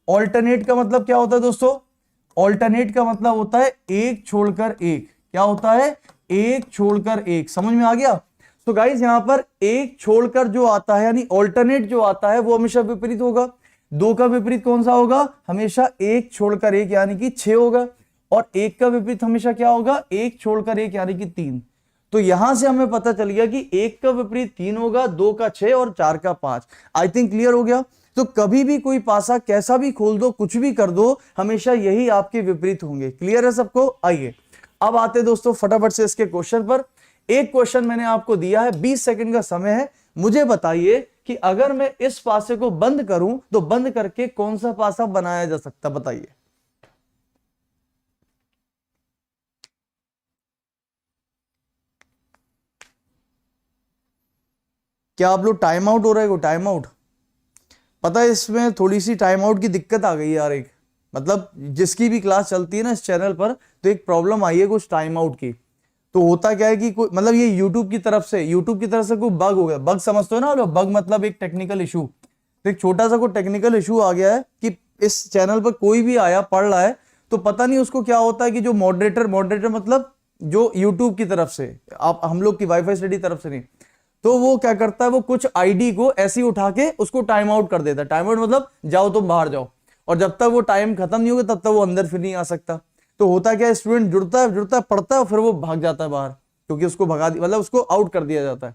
ऑल्टरनेट का मतलब क्या होता है दोस्तों, ऑल्टरनेट का मतलब होता है एक छोड़कर एक। क्या होता है, एक छोड़कर एक। समझ में आ गया? तो गाइस यहां पर एक छोड़कर जो आता है यानी ऑल्टरनेट जो आता है वो हमेशा विपरीत होगा। 2 का विपरीत कौन सा होगा, हमेशा एक छोड़कर एक यानी कि 6 होगा। और 1 का विपरीत हमेशा क्या होगा, एक छोड़कर एक यानी कि 3। तो यहां से हमें पता चल गया कि 1 का विपरीत 3 होगा, 2 का 6 और 4 का 5। आई थिंक क्लियर हो गया। तो कभी भी कोई पासा कैसा भी खोल दो, कुछ भी कर दो, हमेशा यही आपके विपरीत होंगे। क्लियर है सबको? आइए अब आते दोस्तों फटाफट से इसके क्वेश्चन पर। एक क्वेश्चन मैंने आपको दिया है, 20 सेकंड का समय है। मुझे बताइए कि अगर मैं इस पासे को बंद करूं तो बंद करके कौन सा पासा बनाया जा सकता, बताइए। क्या आप लोग टाइम आउट हो रहे हो, टाइम आउट? पता है इसमें थोड़ी सी टाइम आउट की दिक्कत आ गई यार। एक मतलब जिसकी भी क्लास चलती है ना इस चैनल पर तो एक प्रॉब्लम आई है कुछ टाइम आउट की। तो होता क्या है कि कोई मतलब ये यूट्यूब की तरफ से कोई बग हो गया। बग समझते हो ना लोग, बग मतलब एक टेक्निकल इशू। तो एक छोटा सा कोई टेक्निकल इशू आ गया है कि इस चैनल पर कोई भी आया पढ़ रहा है, तो पता नहीं उसको क्या होता है कि जो मॉडरेटर मतलब जो यूट्यूब की तरफ से, आप हम लोग की वाईफाई स्टडी तरफ से नहीं, तो वो क्या करता है, वो कुछ आईडी को ऐसे ही उठा के उसको टाइम आउट कर देता है। टाइम आउट मतलब जाओ तुम बाहर जाओ, और जब तक वो टाइम खत्म नहीं होगा तब तक वो अंदर फिर नहीं आ सकता। तो होता क्या है, स्टूडेंट जुड़ता है पढ़ता है, फिर वो भाग जाता है बाहर, क्योंकि उसको भगा दिया, मतलब उसको आउट कर दिया जाता है।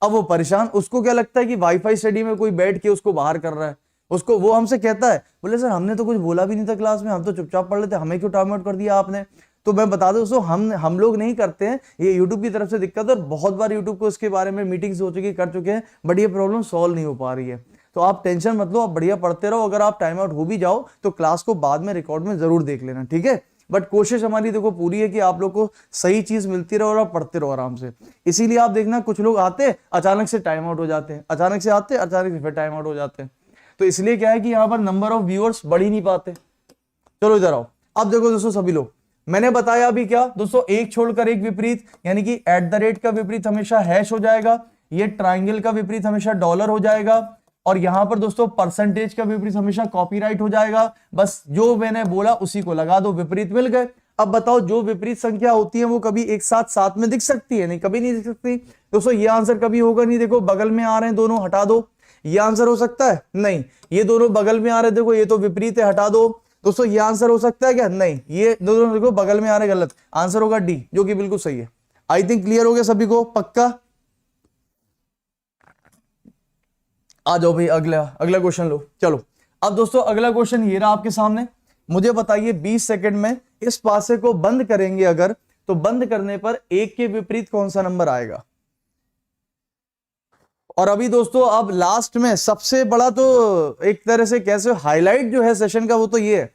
अब वो परेशान, उसको क्या लगता है कि वाईफाई स्टडी में कोई बैठ के उसको बाहर कर रहा है। उसको वो हमसे कहता है, बोले सर हमने तो कुछ बोला भी नहीं था क्लास में, हम तो चुपचाप पढ़ लेते, हमें क्यों टाइम आउट कर दिया आपने। तो मैं बता दूं दोस्तों, हम लोग नहीं करते हैं, ये यूट्यूब की तरफ से दिक्कत है। और बहुत बार यूट्यूब को इसके बारे में मीटिंग्स हो चुकी, कर चुके हैं, बट ये प्रॉब्लम सॉल्व नहीं हो पा रही है। तो आप टेंशन मत लो, आप बढ़िया पढ़ते रहो। अगर आप टाइम आउट हो भी जाओ तो क्लास को बाद में रिकॉर्ड में जरूर देख लेना, ठीक है। बट कोशिश हमारी देखो पूरी है कि आप लोग को सही चीज मिलती रहे और आप पढ़ते रहो आराम से। इसीलिए आप देखना, कुछ लोग आते अचानक से टाइम आउट हो जाते हैं, अचानक से आते अचानक से फिर टाइम आउट हो जाते हैं। तो इसलिए क्या है कि यहाँ पर नंबर ऑफ व्यूअर्स बढ़ ही नहीं पाते। चलो इधर आओ। अब देखो दोस्तों, सभी लोग मैंने बताया अभी क्या दोस्तों, एक छोड़कर एक विपरीत, यानी कि @ का विपरीत हमेशा हैश हो जाएगा, ये ट्राइंगल का विपरीत हमेशा डॉलर हो जाएगा, और यहां पर दोस्तों परसेंटेज का विपरीत हमेशा कॉपीराइट हो जाएगा। बस जो मैंने बोला उसी को लगा दो, विपरीत मिल गए। अब बताओ, जो विपरीत संख्या होती है वो कभी एक साथ साथ में दिख सकती है? नहीं, कभी नहीं दिख सकती दोस्तों। ये आंसर कभी होगा नहीं। देखो बगल में आ रहे हैं दोनों, हटा दो। ये आंसर हो सकता है? नहीं। ये दोनों बगल में आ रहे हैं, देखो ये तो विपरीत है, हटा दो। दोस्तों ये आंसर हो सकता है क्या? नहीं। ये दोनों देखो बगल में आ रहे, गलत। आंसर होगा डी, जो कि बिल्कुल सही है। आई थिंक क्लियर हो गया सभी को, पक्का? आ जाओ भाई, अगला क्वेश्चन लो। चलो अब दोस्तों अगला क्वेश्चन ये रहा आपके सामने। मुझे बताइए 20 सेकंड में इस पासे को बंद करेंगे अगर, तो बंद करने पर 1 के विपरीत कौन सा नंबर आएगा? और अभी दोस्तों अब लास्ट में सबसे बड़ा, तो एक तरह से कैसे हाईलाइट जो है सेशन का, वो तो ये है,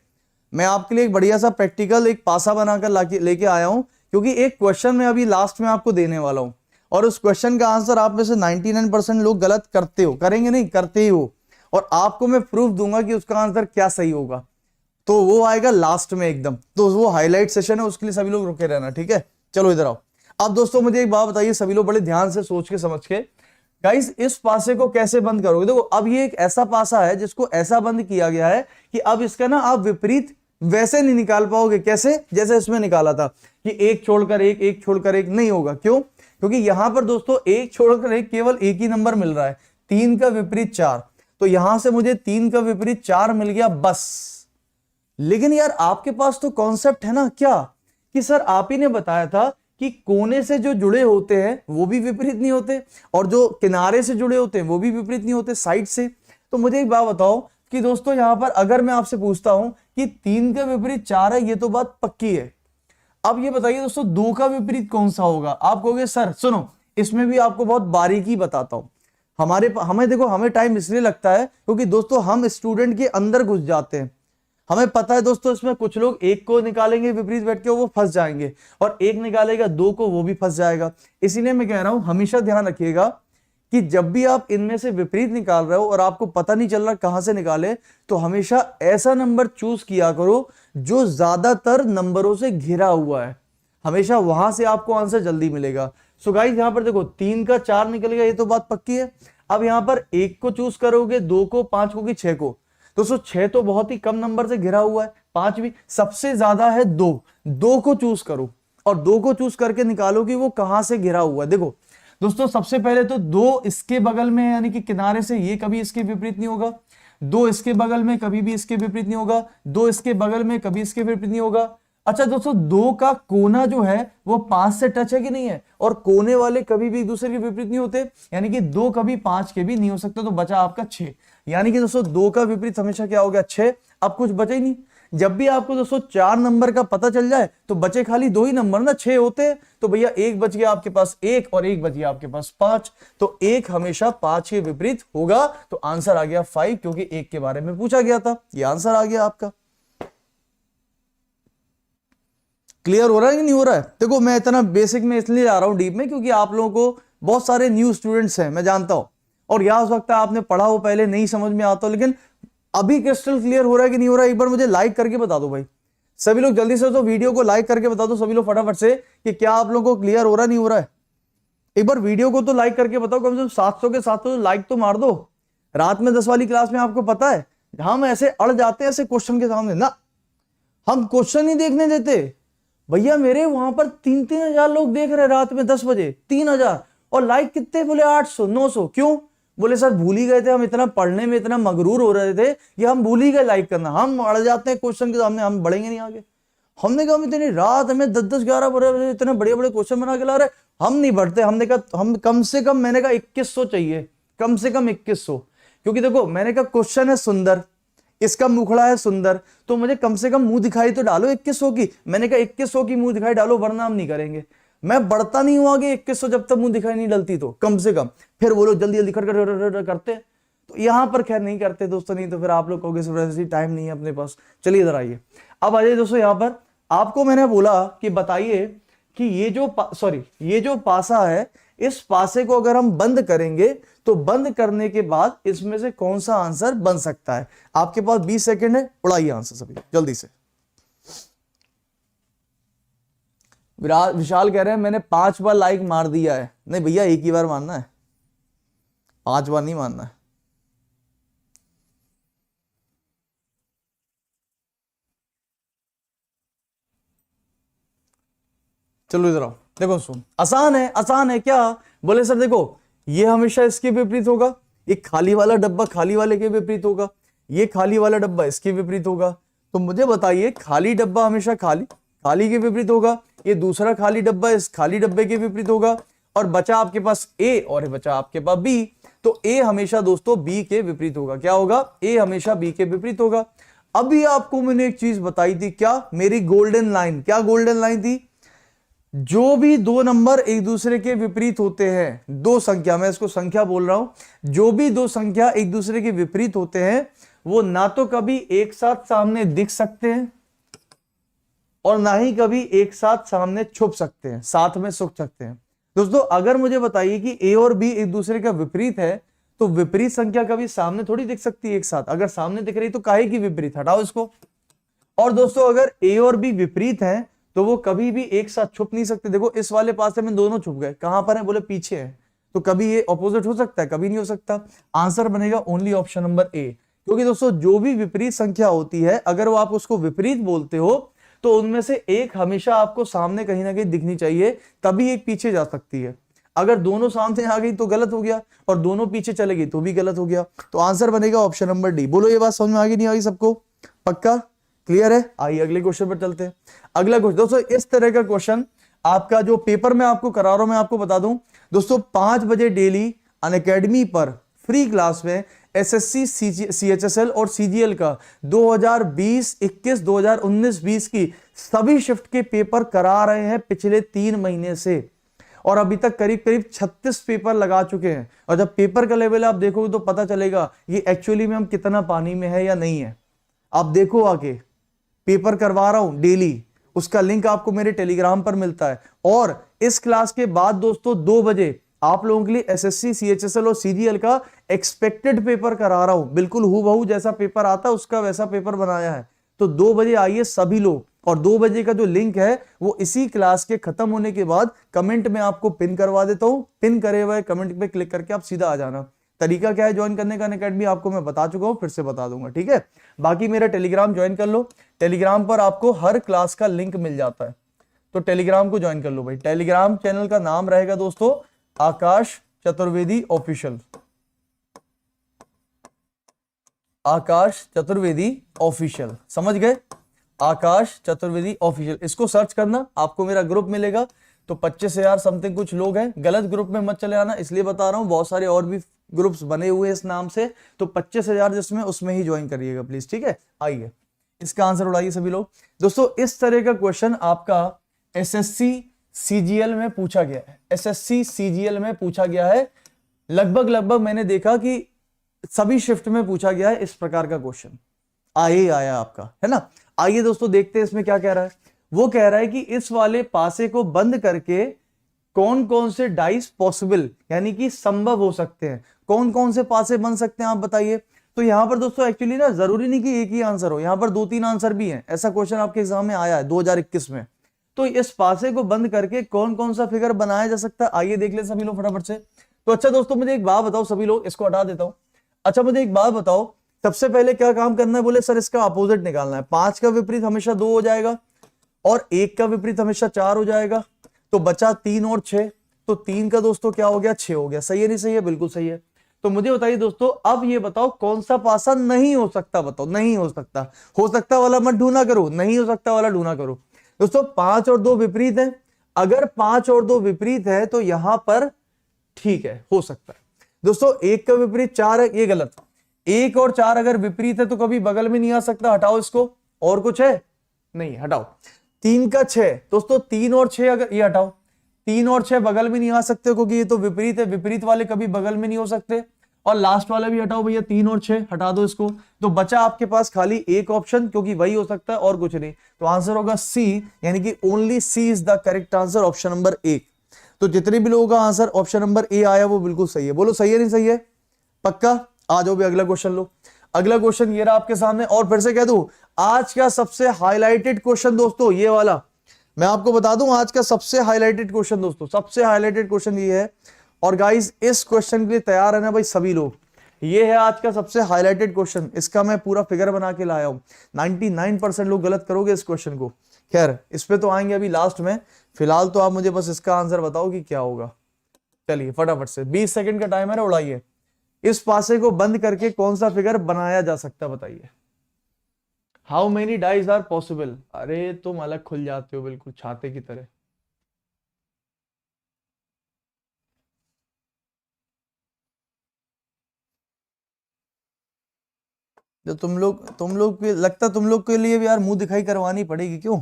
मैं आपके लिए एक बढ़िया सा प्रैक्टिकल एक पासा बनाकर लेके आया हूं, क्योंकि एक क्वेश्चन मैं अभी लास्ट में आपको देने वाला हूं, और उस क्वेश्चन का आंसर आप में से 99% लोग गलत करते हो, करेंगे नहीं, करते ही हो, और आपको मैं प्रूफ दूंगा कि उसका आंसर क्या सही होगा। तो वो आएगा लास्ट में एकदम, तो वो हाईलाइट सेशन है, उसके लिए सभी लोग रुके रहना, ठीक है। चलो इधर आओ। अब दोस्तों मुझे एक बात बताइए सभी लोग, बड़े ध्यान से सोच के समझ के, गाइस इस पासे को कैसे बंद करोगे? देखो अब ये एक ऐसा पासा है जिसको ऐसा बंद किया गया है कि अब इसका ना आप विपरीत वैसे नहीं निकाल पाओगे। कैसे? जैसे इसमें निकाला था कि एक छोड़कर एक छोड़कर एक, नहीं होगा। क्यों? क्योंकि यहां पर दोस्तों एक छोड़कर एक केवल एक ही नंबर मिल रहा है, 3 का विपरीत 4, तो यहां से मुझे 3 का विपरीत 4 मिल गया बस। लेकिन यार आपके पास तो कॉन्सेप्ट है ना, क्या कि सर आप ही ने बताया था कि कोने से जो जुड़े होते हैं वो भी विपरीत नहीं होते, और जो किनारे से जुड़े होते हैं वो भी विपरीत नहीं होते, साइड से। तो मुझे एक बात बताओ कि दोस्तों यहां पर अगर मैं आपसे पूछता हूं कि 3 का विपरीत 4 है, ये तो बात पक्की है। अब ये बताइए दोस्तों 2 का विपरीत कौन सा होगा? आप कहोगे सर सुनो, इसमें भी आपको बहुत बारीकी बताता हूं। हमें देखो, हमें टाइम इसलिए लगता है क्योंकि दोस्तों हम स्टूडेंट के अंदर घुस जाते हैं। हमें पता है दोस्तों, इसमें कुछ लोग एक को निकालेंगे विपरीत बैठ के, वो फंस जाएंगे, और एक निकालेगा 2 को, वो भी फंस जाएगा। इसीलिए मैं कह रहा हूं हमेशा ध्यान रखिएगा कि जब भी आप इनमें से विपरीत निकाल रहे हो और आपको पता नहीं चल रहा कहां से निकाले, तो हमेशा ऐसा नंबर चूज किया करो जो ज्यादातर नंबरों से घिरा हुआ है, हमेशा वहां से आपको आंसर जल्दी मिलेगा। सो गाइस यहां पर देखो 3 का 4 निकल गया, ये तो बात पक्की है। अब यहां पर 1 को चूज करोगे, 2 को, 5 को कि 6 को? दोस्तों 6 तो बहुत ही कम नंबर से घिरा हुआ है, 5 भी, सबसे ज्यादा है 2 को चूज करो, और 2 को चूज करके निकालो कि वो कहां से घिरा हुआ है। देखो दोस्तों सबसे पहले तो 2 इसके बगल में, यानी कि किनारे से, ये कभी इसके विपरीत नहीं होगा। 2 इसके बगल में, कभी भी इसके विपरीत नहीं होगा। 2 इसके बगल में, कभी इसके विपरीत नहीं होगा। अच्छा दोस्तों 2 का कोना जो है वो 5 से टच है कि नहीं है? और कोने वाले कभी भी एक दूसरे के विपरीत नहीं होते, यानी कि 2 कभी 5 के भी नहीं हो सकते। तो बचा आपका 6, यानी कि दोस्तों 2 का विपरीत हमेशा क्या हो गया? 6। अब कुछ बचे ही नहीं। जब भी आपको दोस्तों 4 नंबर का पता चल जाए तो बचे खाली 2 ही नंबर ना, 6 होते हैं, तो भैया एक बच गया आपके पास 1, और एक बच गया आपके पास 5। तो 1 हमेशा 5 के विपरीत होगा, तो आंसर आ गया 5, क्योंकि 1 के बारे में पूछा गया था। ये आंसर आ गया आपका। क्लियर हो रहा है कि नहीं हो रहा है? देखो मैं इतना बेसिक में इसलिए जा रहा हूं डीप में, क्योंकि आप लोगों को बहुत सारे न्यू स्टूडेंट्स हैं, मैं जानता हूं, और यह हो सकता है आपने पढ़ा हो पहले, नहीं समझ में आता हो, लेकिन अभी क्रिस्टल क्लियर हो रहा है कि नहीं हो रहा है? एक बार मुझे लाइक करके बता दो भाई, सभी लोग जल्दी से तो वीडियो को लाइक करके बता दो सभी लोग फटाफट से कि क्या आप लोगों को क्लियर हो रहा नहीं हो रहा है। एक बार वीडियो को तो लाइक करके बताओ, कम से कम 700 के 700 लाइक तो मार दो। रात में 10 वाली क्लास में आपको पता है हम ऐसे अड़ जाते हैं ऐसे क्वेश्चन के सामने ना, हम क्वेश्चन नहीं देखने देते। भैया मेरे वहां पर 3-3 हजार लोग देख रहे रात में 10 बजे, 3000, और लाइक कितने? बोले 800 900। क्यों? बोले सर भूल ही गए थे, हम इतना पढ़ने में इतना मगरूर हो रहे थे कि हम भूल ही गए लाइक करना। हम अड़ जाते हैं क्वेश्चन के सामने, हम बढ़ेंगे नहीं आगे। हमने कहा हम इतनी रात में 10-10 11 बजे इतने बड़े बड़े क्वेश्चन बना के ला रहे, हम नहीं बढ़ते। हमने कहा हम कम से कम, मैंने कहा 2100 चाहिए, कम से कम 2100। क्योंकि देखो मैंने कहा क्वेश्चन है सुंदर, इसका मुखड़ा है सुंदर, तो मुझे कम से कम मुंह दिखाई तो डालो 2100 की। मैंने कहा 2100 की मुंह दिखाई डालो, वरना हम नहीं करेंगे। मैं बढ़ता नहीं हूं आगे 2100 जब तक मुंह दिखाई नहीं डलती, तो कम से कम। फिर वो लोग जल्दी जल्दी करते, तो यहां पर खैर नहीं करते दोस्तों, नहीं तो फिर आप लोग कहोगे टाइम नहीं है अपने पास। चलिए इधर आइए, अब आ जाइए दोस्तों। यहां पर आपको मैंने बोला कि बताइए कि ये जो पासा है, इस पासे को अगर हम बंद करेंगे तो बंद करने के बाद इसमें से कौन सा आंसर बन सकता है। आपके पास 20 सेकंड है, उड़ाइए आंसर सभी जल्दी से। विशाल कह रहे हैं मैंने 5 बार लाइक मार दिया है। नहीं भैया, एक ही बार मारना है, 5 बार नहीं मारना है। चलो इधर आओ, देखो सुन, आसान है, आसान है क्या? बोले सर देखो ये हमेशा इसके विपरीत होगा, ये खाली वाला डब्बा खाली वाले के विपरीत होगा, ये खाली वाला डब्बा इसके विपरीत होगा। तो मुझे बताइए खाली डब्बा हमेशा खाली के विपरीत होगा, ये दूसरा खाली डब्बा इस खाली डब्बे के विपरीत होगा, और बचा आपके पास ए और बचा आपके पास बी। तो ए हमेशा दोस्तों बी के विपरीत होगा। क्या होगा? ए हमेशा बी के विपरीत होगा। अभी आपको मैंने एक चीज बताई थी, क्या? मेरी गोल्डन लाइन। क्या गोल्डन लाइन थी? जो भी दो नंबर एक दूसरे के विपरीत होते हैं, दो संख्या, मैं इसको संख्या बोल रहा हूं, जो भी दो संख्या एक दूसरे के विपरीत होते हैं वो ना तो कभी एक साथ सामने दिख सकते हैं और ना ही कभी एक साथ सामने छुप सकते हैं, साथ में सुख सकते हैं। दोस्तों अगर मुझे बताइए कि ए और बी एक दूसरे का विपरीत है, तो विपरीत संख्या कभी सामने थोड़ी दिख सकती है एक साथ। अगर सामने दिख रही तो काहे की विपरीत, हटाओ इसको। और दोस्तों अगर ए और बी विपरीत हैं तो वो कभी भी एक साथ छुप नहीं सकते। देखो इस वाले पासे में दोनों छुप गए, कहां पर है? बोले पीछे है। तो कभी ये ऑपोजिट हो सकता है? कभी नहीं हो सकता। आंसर बनेगा ओनली ऑप्शन नंबर ए। क्योंकि दोस्तों जो भी विपरीत संख्या होती है, अगर वो आप उसको विपरीत बोलते हो तो उनमें से एक हमेशा आपको सामने कहीं ना कहीं दिखनी चाहिए, तभी एक पीछे जा सकती है। अगर दोनों सामने आ गई तो गलत हो गया, और दोनों पीछे चले गई तो भी गलत हो गया। तो आंसर बनेगा ऑप्शन नंबर डी। बोलो ये बात समझ में आ गई नहीं आ गई सबको? पक्का क्लियर है? आइए अगले क्वेश्चन पर चलते हैं। अगला क्वेश्चन दोस्तों इस तरह का क्वेश्चन आपका जो पेपर में आपको करा रहा हूं, मैं आपको बता दूं दोस्तों, 5 बजे डेली अनअकैडमी पर फ्री क्लास में एसएससी सीएचएसएल और सीजीएल का 2020-21 2019-20 की सभी शिफ्ट के पेपर करा रहे हैं पिछले 3 महीने से, और अभी तक करीब करीब 36 पेपर लगा चुके हैं। और जब पेपर का लेवल आप देखोगे तो पता चलेगा ये एक्चुअली में हम कितना पानी में है या नहीं है। आप देखो आके पेपर करवा रहा हूं डेली, उसका लिंक आपको मेरे टेलीग्राम पर मिलता है। और इस क्लास के बाद दोस्तों 2 बजे आप लोगों के लिए एसएससी सीएचएसएल और सीजीएल का एक्सपेक्टेड पेपर करा रहा हूं, बिल्कुल हूबहू जैसा पेपर आता है उसका वैसा पेपर बनाया है। तो 2 बजे आइए सभी लोग, और 2 बजे का जो लिंक है वो इसी क्लास के खत्म होने के बाद कमेंट में आपको पिन करवा देता हूं। पिन करे हुए कमेंट पे क्लिक करके आप सीधा आ जाना। तरीका क्या है ज्वाइन करने का अनअकैडमी आपको मैं बता चुका हूं, फिर से बता दूंगा, ठीक है? बाकी मेरा टेलीग्राम ज्वाइन कर लो, टेलीग्राम पर आपको हर क्लास का लिंक मिल जाता है, तो टेलीग्राम को ज्वाइन कर लो भाई। टेलीग्राम चैनल का नाम रहेगा दोस्तों आकाश चतुर्वेदी ऑफिशियल, आकाश चतुर्वेदी ऑफिशियल, समझ गए? आकाश चतुर्वेदी ऑफिशियल, इसको सर्च करना, आपको मेरा ग्रुप मिलेगा। तो 25,000 समथिंग कुछ लोग हैं, गलत ग्रुप में मत चले आना, इसलिए बता रहा हूं, बहुत सारे और भी ग्रुप्स बने हुए हैं इस नाम से। तो 25,000 जिसमें उसमें ही ज्वाइन करिएगा प्लीज, ठीक है? आइए इसका आंसर उड़ाइए सभी लोग। दोस्तों इस तरह का क्वेश्चन आपका एसएससी सीजीएल में पूछा गया है, एसएससी सीजीएल में पूछा गया है। लगभग मैंने देखा कि सभी शिफ्ट में पूछा गया है इस प्रकार का क्वेश्चन, आया आपका, है ना? आइए दोस्तों देखते हैं इसमें क्या कह रहा है। वो कह रहा है कि इस वाले पासे को बंद करके कौन कौन से डाइस पॉसिबल यानी कि संभव हो सकते हैं, कौन कौन से पासे बन सकते हैं आप बताइए। तो यहाँ पर दोस्तों एक्चुअली ना जरूरी नहीं कि एक ही आंसर हो, यहाँ पर 2-3 आंसर भी हैं। ऐसा क्वेश्चन आपके एग्जाम में आया है 2021 में। तो इस पासे को बंद करके कौन कौन सा फिगर बनाया जा सकता है, आइए देख ले सभी लोग फटाफट से। तो अच्छा दोस्तों मुझे एक बात बताओ सभी लोग, इसको हटा देता हूं। अच्छा मुझे एक बात बताओ, सबसे पहले क्या काम करना है, बोले सर इसका अपोजिट निकालना है। 5 का विपरीत हमेशा 2 हो जाएगा और 1 का विपरीत हमेशा 4 हो जाएगा, तो बचा 3 और 6। तो 3 का दोस्तों क्या हो गया, 6 हो गया। सही है नहीं सही है, बिल्कुल सही है। तो मुझे बताइए दोस्तों, अब ये बताओ कौन सा पासा नहीं हो सकता, बताओ। नहीं हो सकता वाला मत ढूंढा करो, नहीं हो सकता वाला ढूंढा करो। दोस्तों 5 और 2 विपरीत है, अगर 5 और 2 विपरीत है तो यहां पर ठीक है, हो सकता है। दोस्तों 1 का विपरीत 4 है, ये गलत। 1 और 4 अगर विपरीत है तो कभी बगल में नहीं आ सकता, हटाओ इसको। और कुछ है नहीं, हटाओ। 3 का 6, दोस्तों 3 और 6 अगर, ये हटाओ। 3 और 6 बगल में नहीं आ सकते क्योंकि ये तो विपरीत है, विपरीत वाले कभी बगल में नहीं हो सकते। और लास्ट वाला भी हटाओ भैया, 3 और 6 हटा दो इसको। तो बचा आपके पास खाली एक ऑप्शन, क्योंकि वही हो सकता है और कुछ नहीं। तो आंसर होगा सी, यानी कि only C is the correct answer, option number A. तो जितने भी लोगों का आंसर ऑप्शन नंबर ए आया वो बिल्कुल सही है। बोलो सही है नहीं सही है, पक्का। आ जाओ भी अगला क्वेश्चन लो। अगला क्वेश्चन ये रहा आपके सामने, और फिर से कह दूं आज का सबसे हाईलाइटेड क्वेश्चन दोस्तों ये वाला, मैं आपको बता दूं आज का सबसे हाईलाइटेड क्वेश्चन दोस्तों, सबसे हाईलाइटेड क्वेश्चन ये है। और गाइस इस क्वेश्चन के लिए तैयार है ना भाई सभी लोग। ये है आज का सबसे हाईलाइटेड क्वेश्चन, इसका मैं पूरा फिगर बना के लाया हूं। 99% लोग गलत करोगे इस क्वेश्चन को, खैर इस पे तो आएंगे अभी लास्ट में। फिलहाल तो आप मुझे बस इसका आंसर बताओ कि क्या होगा। चलिए फटाफट से, 20 सेकंड का टाइम है, उड़ाइए। इस पासे को बंद करके कौन सा फिगर बनाया जा सकता है, बताइए। How many dies are possible. अरे तुम अलग खुल जाते हो बिल्कुल छाते की तरह। जो तुम लोग के लगता, तुम लोग के लिए भी यार मुंह दिखाई करवानी पड़ेगी। क्यों,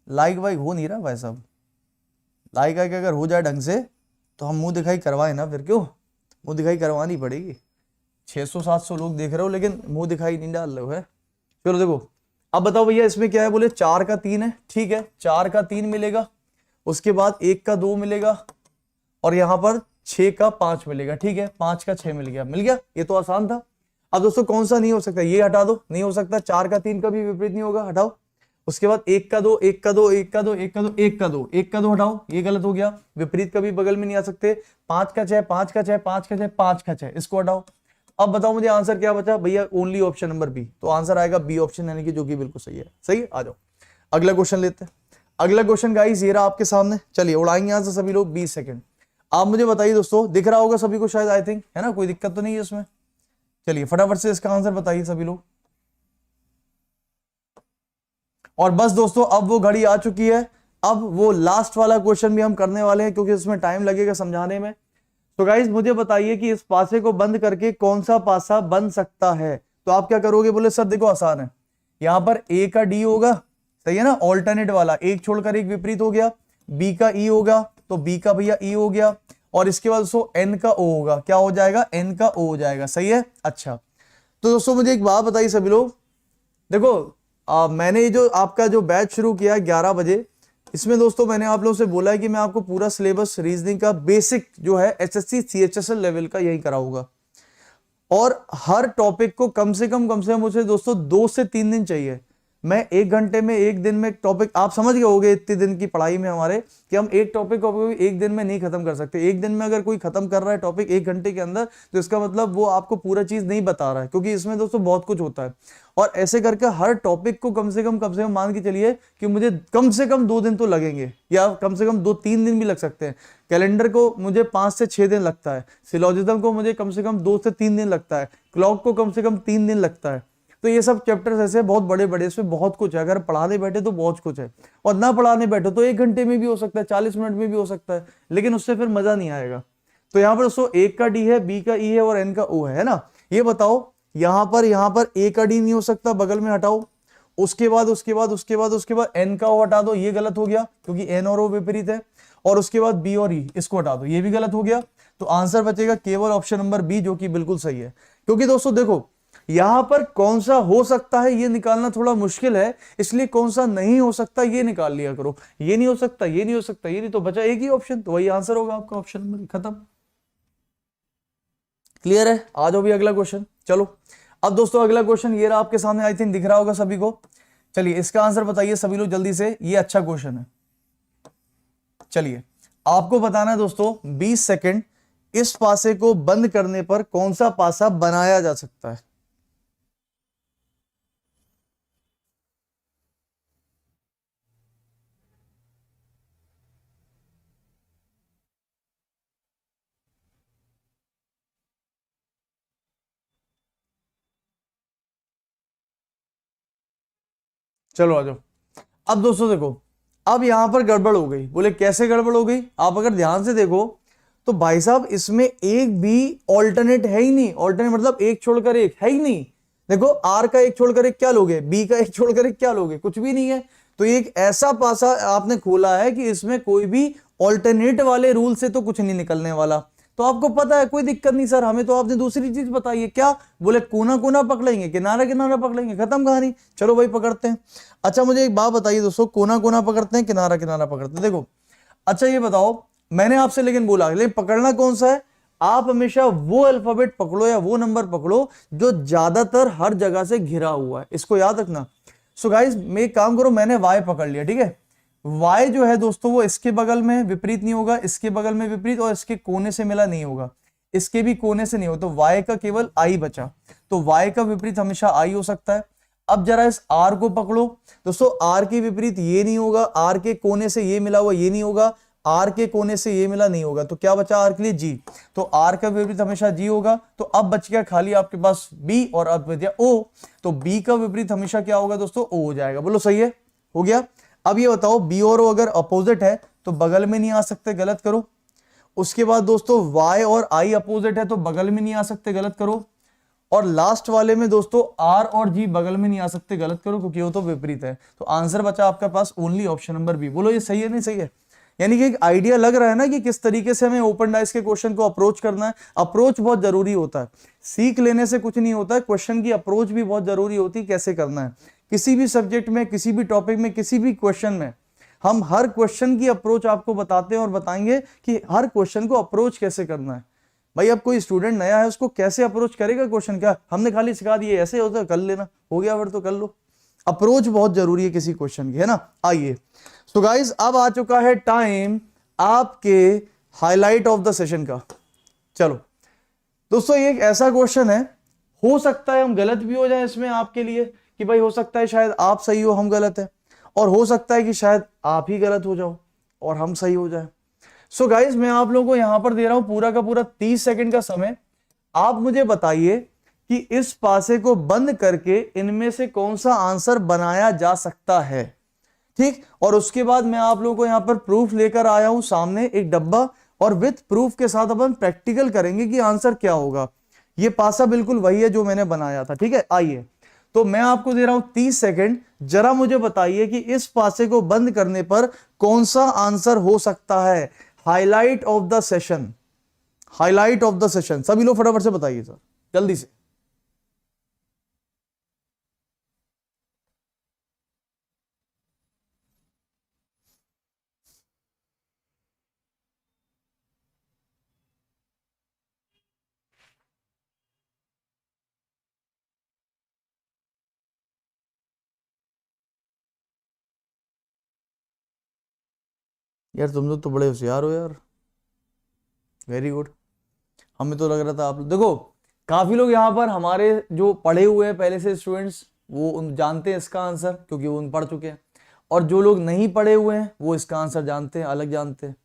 लाइक वाइक हो नहीं रहा भाई साहब। लाइक आइक अगर हो जाए ढंग से तो हम मुंह दिखाई करवाए ना, फिर क्यों मुंह दिखाई करवानी पड़ेगी। 600-700 लोग देख रहे हो लेकिन मुंह दिखाई नहीं डाल रहे हो है। चलो देखो अब बताओ भैया इसमें क्या है, बोले 4 का 3 है, ठीक है। 4 का 3 मिलेगा, उसके बाद 1 का 2 मिलेगा, और यहां पर 6 का 5 मिलेगा, ठीक है। 5 का 6 मिल गया, ये तो आसान था। अब दोस्तों कौन सा नहीं हो सकता, ये हटा दो, नहीं हो सकता। 4 का 3 का भी विपरीत नहीं होगा, हटाओ। उसके बाद 1 का 2, 1 का 2, 1 का 2, 1 का 2, 1 का 2, 1 का 2 हटाओ, ये गलत हो गया। विपरीत कभी बगल में नहीं आ सकते। 5 का 6, 5 का 6, 5 का 6, 5 का 6, इसको हटाओ। अब बताओ मुझे आंसर क्या बचा भैया, ओनली ऑप्शन नंबर बी। तो आंसर आएगा बी ऑप्शन, यानी कि जो कि बिल्कुल सही है। सही, आ जाओ अगला क्वेश्चन लेते हैं। अगला क्वेश्चन गाइस ये रहा आपके सामने, चलिए उड़ाएंगे यहां से सभी लोग। 20 सेकंड आप मुझे बताइए दोस्तों, दिख रहा होगा सभी को शायद, आई थिंक है ना, कोई दिक्कत तो नहीं है इसमें। चलिए फटाफट से इसका आंसर बताइए सभी लोग। और बस दोस्तों अब वो घड़ी आ चुकी है, अब वो लास्ट वाला क्वेश्चन भी हम करने वाले हैं क्योंकि इसमें टाइम लगेगा समझाने में। तो गाइज मुझे बताइए कि इस पासे को बंद करके कौन सा पासा बन सकता है। तो आप क्या करोगे, बोले सर देखो आसान है, यहां पर ए का डी होगा, सही है ना, ऑल्टरनेट वाला, एक छोड़कर एक विपरीत हो गया। बी का ई होगा तो बी का भैया ई हो गया, और इसके बाद दोस्तों एन का ओ होगा, क्या हो जाएगा, एन का ओ हो जाएगा। सही है, अच्छा। तो दोस्तों मुझे एक बात बताइए सभी लोग, देखो मैंने जो आपका जो बैच शुरू किया 11 बजे, इसमें दोस्तों मैंने आप लोगों से बोला है कि मैं आपको पूरा सिलेबस रीजनिंग का बेसिक जो है एसएससी सीएचएसएल लेवल का यही कराऊंगा। और हर टॉपिक को कम से कम मुझे दोस्तों 2 से 3 दिन चाहिए। मैं 1 घंटे में, 1 दिन में टॉपिक, आप समझ गए होंगे इतने दिन की पढ़ाई में हमारे कि हम एक टॉपिक को 1 दिन में नहीं खत्म कर सकते। 1 दिन में अगर कोई खत्म कर रहा है टॉपिक 1 घंटे के अंदर, तो इसका मतलब वो आपको पूरा चीज नहीं बता रहा है, क्योंकि इसमें दोस्तों बहुत कुछ होता है। और ऐसे करके हर टॉपिक को कम से कम मान के चलिए कि मुझे कम से कम 2 दिन तो लगेंगे, या कम से कम 2-3 दिन भी लग सकते हैं। कैलेंडर को मुझे 5 से 6 दिन लगता है, सिलोजिज्म को मुझे कम से कम 2 से 3 दिन लगता है, क्लॉक को कम से कम 3 दिन लगता है। तो ये सब चैप्टर्स ऐसे बहुत बड़े बड़े, इसमें बहुत कुछ है। अगर पढ़ाने बैठे तो बहुत कुछ है, और ना पढ़ाने बैठो तो 1 घंटे में भी हो सकता है, 40 मिनट में भी हो सकता है, लेकिन उससे फिर मजा नहीं आएगा। तो यहाँ पर दोस्तों 1 का डी है, बी का ई है, और एन का ओ है ना। ये बताओ यहाँ पर ए का डी नहीं हो सकता, बगल में हटाओ। उसके बाद एन का ओ हटा दो, ये गलत हो गया क्योंकि एन और ओ विपरीत है। और उसके बाद बी और ई, इसको हटा दो, ये भी गलत हो गया। तो आंसर बचेगा केवल ऑप्शन नंबर बी, जो कि बिल्कुल सही है। क्योंकि दोस्तों देखो यहां पर कौन सा हो सकता है ये निकालना थोड़ा मुश्किल है, इसलिए कौन सा नहीं हो सकता ये निकाल लिया करो। ये नहीं हो सकता, ये नहीं हो सकता, ये नहीं, तो बचा एक ही ऑप्शन, तो वही आंसर होगा आपका ऑप्शन नंबर, खत्म। क्लियर है, आ जाओ भी अगला क्वेश्चन। चलो अब दोस्तों अगला क्वेश्चन ये रहा आपके सामने, आई थिंक दिख रहा होगा सभी को। चलिए इसका आंसर बताइए सभी लोग जल्दी से, ये अच्छा क्वेश्चन है। चलिए आपको बताना है दोस्तों 20 सेकंड, इस पासे को बंद करने पर कौन सा पासा बनाया जा सकता है। चलो आ जाओ। अब दोस्तों देखो, अब यहां पर गड़बड़ हो गई। बोले कैसे गड़बड़ हो गई? आप अगर ध्यान से देखो तो भाई साहब इसमें एक भी ऑल्टरनेट है ही नहीं। ऑल्टरनेट मतलब एक छोड़कर एक है ही नहीं। देखो आर का एक छोड़कर एक क्या लोगे, बी का एक छोड़कर एक क्या लोगे, कुछ भी नहीं है। तो एक ऐसा पासा आपने खोला है कि इसमें कोई भी ऑल्टरनेट वाले रूल से तो कुछ नहीं निकलने वाला। तो आपको पता है कोई दिक्कत नहीं सर, हमें तो आपने दूसरी चीज बताई है। क्या बोले? कोना कोना पकड़ेंगे, किनारा किनारा पकड़ेंगे, खत्म कहानी। चलो भाई पकड़ते हैं। अच्छा मुझे एक बात बताइए दोस्तों, कोना कोना पकड़ते हैं, किनारा किनारा पकड़ते हैं? देखो अच्छा ये बताओ, मैंने आपसे लेकिन बोला, लेकिन पकड़ना कौन सा है? आप हमेशा वो अल्फाबेट पकड़ो या वो नंबर पकड़ो जो ज्यादातर हर जगह से घिरा हुआ है, इसको याद रखना। सो गाइस मैं एक काम करो, मैंने वाई पकड़ लिया, ठीक है। वाई जो है दोस्तों वो इसके बगल में विपरीत नहीं होगा, इसके बगल में विपरीत, और इसके कोने से मिला नहीं होगा, इसके भी कोने से नहीं होगा। तो वाई का केवल आई बचा, तो वाई का विपरीत हमेशा आई हो सकता है। अब जरा इस आर को पकड़ो दोस्तों, आर के विपरीत ये नहीं होगा, आर के कोने से ये मिला हुआ ये नहीं होगा, आर के कोने से ये मिला नहीं होगा। तो क्या बचा आर के लिए? जी। तो आर का विपरीत हमेशा जी होगा। तो अब बच गया खाली आपके पास बी, और अब बच गया ओ। तो बी का विपरीत हमेशा क्या होगा दोस्तों? ओ हो जाएगा। बोलो सही है? हो गया। अब ये बताओ बी और ओ अगर अपोजिट है तो बगल में नहीं आ सकते, गलत करो। उसके बाद दोस्तों y और i अपोजिट है तो बगल में नहीं आ सकते, गलत करो। और लास्ट वाले में दोस्तों r और g बगल में नहीं आ सकते, गलत करो, क्योंकि वो तो विपरीत है। तो आंसर बचा आपके पास ओनली ऑप्शन नंबर बी। बोलो ये सही है नहीं सही है? यानी कि एक आइडिया लग रहा है ना कि किस तरीके से हमें ओपन डाइस के क्वेश्चन को अप्रोच करना है। अप्रोच बहुत जरूरी होता है, सीख लेने से कुछ नहीं होता है, क्वेश्चन की अप्रोच भी बहुत जरूरी होती है, कैसे करना है किसी भी सब्जेक्ट में, किसी भी टॉपिक में, किसी भी क्वेश्चन में। हम हर क्वेश्चन की अप्रोच आपको बताते हैं और बताएंगे कि हर क्वेश्चन को अप्रोच कैसे करना है। भाई अब कोई स्टूडेंट नया है उसको कैसे अप्रोच करेगा क्वेश्चन? क्या हमने खाली सिखा दिए ऐसे होता है कर लेना, हो गया फिर तो कर लो। अप्रोच बहुत जरूरी है किसी क्वेश्चन की, है ना। आइए सो गाइस अब आ चुका है टाइम आपके हाईलाइट ऑफ द सेशन का। चलो दोस्तों ये एक ऐसा क्वेश्चन है, हो सकता है हम गलत भी हो जाए इसमें आपके लिए, कि भाई हो सकता है शायद आप सही हो हम गलत है, और हो सकता है कि शायद आप ही गलत हो जाओ और हम सही हो जाए। सो गाइस मैं आप लोगों को यहां पर दे रहा हूं पूरा का पूरा 30 सेकंड का समय। आप मुझे बताइए कि इस पासे को बंद करके इनमें से कौन सा आंसर बनाया जा सकता है, ठीक। और उसके बाद मैं आप लोगों को यहां पर प्रूफ लेकर आया हूं सामने एक डब्बा, और विथ प्रूफ के साथ अपन प्रैक्टिकल करेंगे कि आंसर क्या होगा। ये पासा बिल्कुल वही है जो मैंने बनाया था, ठीक है। आइए तो मैं आपको दे रहा हूं 30 सेकंड, जरा मुझे बताइए कि इस पासे को बंद करने पर कौन सा आंसर हो सकता है। Highlight of the session, highlight of the session, सभी लोग फटाफट से बताइए सर जल्दी से। यार तुम लोग तो बड़े होशियार हो यार, वेरी गुड। हमें तो लग रहा था आप देखो काफी लोग यहाँ पर हमारे जो पढ़े हुए हैं पहले से स्टूडेंट्स वो जानते हैं इसका आंसर क्योंकि वो पढ़ चुके हैं, और जो लोग नहीं पढ़े हुए हैं वो इसका आंसर जानते हैं, अलग जानते हैं।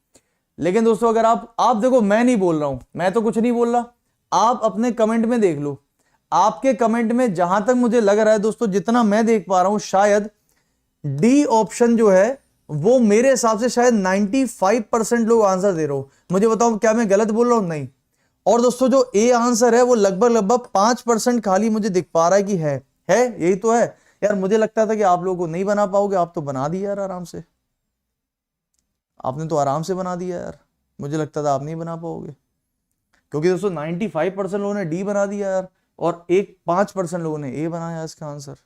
लेकिन दोस्तों अगर आप देखो मैं नहीं बोल रहा हूं, मैं तो कुछ नहीं बोल रहा, आप अपने कमेंट में देख लो। आपके कमेंट में जहां तक मुझे लग रहा है दोस्तों, जितना मैं देख पा रहा हूं, शायद डी ऑप्शन जो है वो मेरे हिसाब से शायद 95% लोग आंसर दे रहे हो। मुझे बताओ क्या मैं गलत बोल रहा हूं? नहीं। और दोस्तों जो ए आंसर है वो लगभग लगभग 5% खाली मुझे दिख पा रहा है कि है यही तो है। यार मुझे लगता था कि आप लोगों को नहीं बना पाओगे, आप तो बना दिया यार आराम से, आपने तो आराम से बना दिया यार। मुझे लगता था आप नहीं बना पाओगे, क्योंकि दोस्तों 95% लोगों ने डी बना दिया यार, और 5% लोगों ने ए बनाया इसका आंसर।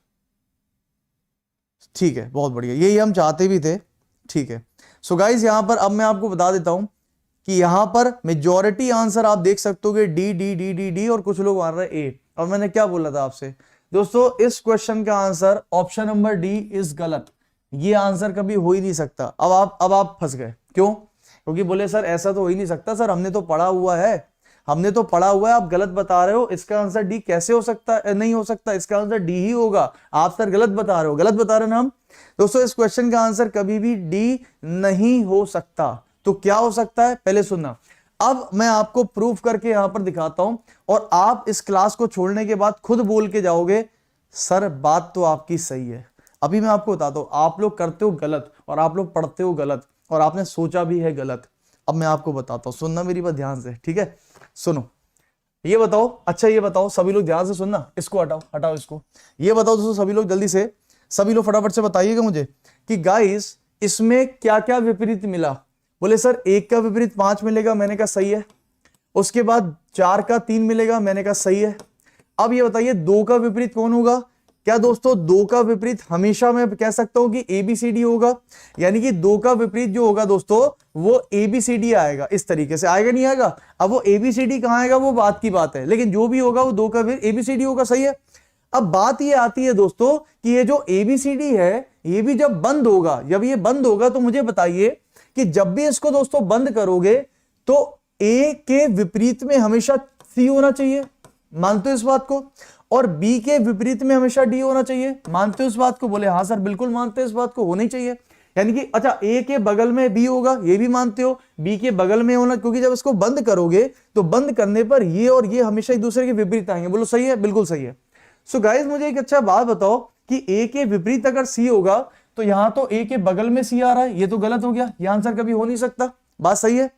ठीक है बहुत बढ़िया, यही हम चाहते भी थे, ठीक है। सो गाइज यहां पर अब मैं आपको बता देता हूं कि यहां पर मेजॉरिटी आंसर आप देख सकते हो D D D D D, और कुछ लोग मान रहे ए। और मैंने क्या बोला था आपसे दोस्तों, इस क्वेश्चन का answer option number D is गलत। ये आंसर कभी हो ही नहीं सकता। अब आप फंस गए, क्यों? क्योंकि बोले सर ऐसा तो हो ही नहीं सकता, सर हमने तो पढ़ा हुआ है, आप गलत बता रहे हो, इसका आंसर डी कैसे हो सकता है? नहीं हो सकता, इसका आंसर डी ही होगा। आप सर गलत बता रहे हो, गलत बता रहे हैं ना हम। दोस्तों इस क्वेश्चन का आंसर कभी भी डी नहीं हो सकता। तो क्या हो सकता है पहले सुनना। अब मैं आपको प्रूफ करके यहां पर दिखाता हूं और आप इस क्लास को छोड़ने के बाद खुद बोल के जाओगे सर बात तो आपकी सही है। अभी मैं आपको बताता हूं, आप लोग करते हो गलत और आप लोग पढ़ते हो गलत और आपने सोचा भी है गलत। अब मैं आपको बताता हूं, सुनना मेरी बात ध्यान से, ठीक है? सुनो, ये बताओ, अच्छा ये बताओ सभी लोग ध्यान से सुनना, इसको हटाओ इसको। ये बताओ दोस्तों सभी लोग जल्दी से, सभी लोग फटाफट से बताइएगा मुझे कि गाइस इसमें क्या क्या विपरीत मिला। बोले सर 1 का विपरीत 5 मिलेगा, मैंने कहा सही है। उसके बाद 4 का 3 मिलेगा, मैंने कहा सही है। अब ये बताइए 2 का विपरीत कौन होगा? क्या दोस्तों 2 का विपरीत हमेशा मैं कह सकता हूं कि ABCD होगा, यानी कि 2 का विपरीत जो होगा दोस्तों वो ABCD आएगा। इस तरीके से आएगा, नहीं आएगा? अब वो ABCD कहां आएगा वो बात की बात है, लेकिन जो भी होगा वो 2 का ABCD होगा, सही है। अब बात ये आती है दोस्तों कि ये जो ABCD है ये भी जब बंद होगा, जब ये बंद होगा तो मुझे बताइए कि जब भी इसको दोस्तों बंद करोगे तो A के विपरीत में हमेशा C होना चाहिए, मानते हो इस बात को? और B के विपरीत में हमेशा D होना चाहिए, मानते हो इस बात को? बोले हाँ सर बिल्कुल मानते हैं इस बात को, होनी चाहिए। यानी कि अच्छा A के बगल में B होगा, ये भी मानते हो? B के बगल में होना, क्योंकि जब इसको बंद करोगे तो बंद करने पर ये और ये हमेशा एक दूसरे के विपरीत आएंगे। बोलो सही है? बिल्कुल सही है। सो गाइस मुझे एक अच्छा बात बताओ कि A के विपरीत अगर C होगा तो यहां तो A के बगल में C आ रहा है, ये तो गलत हो गया, ये आंसर कभी हो नहीं सकता। बात सही है।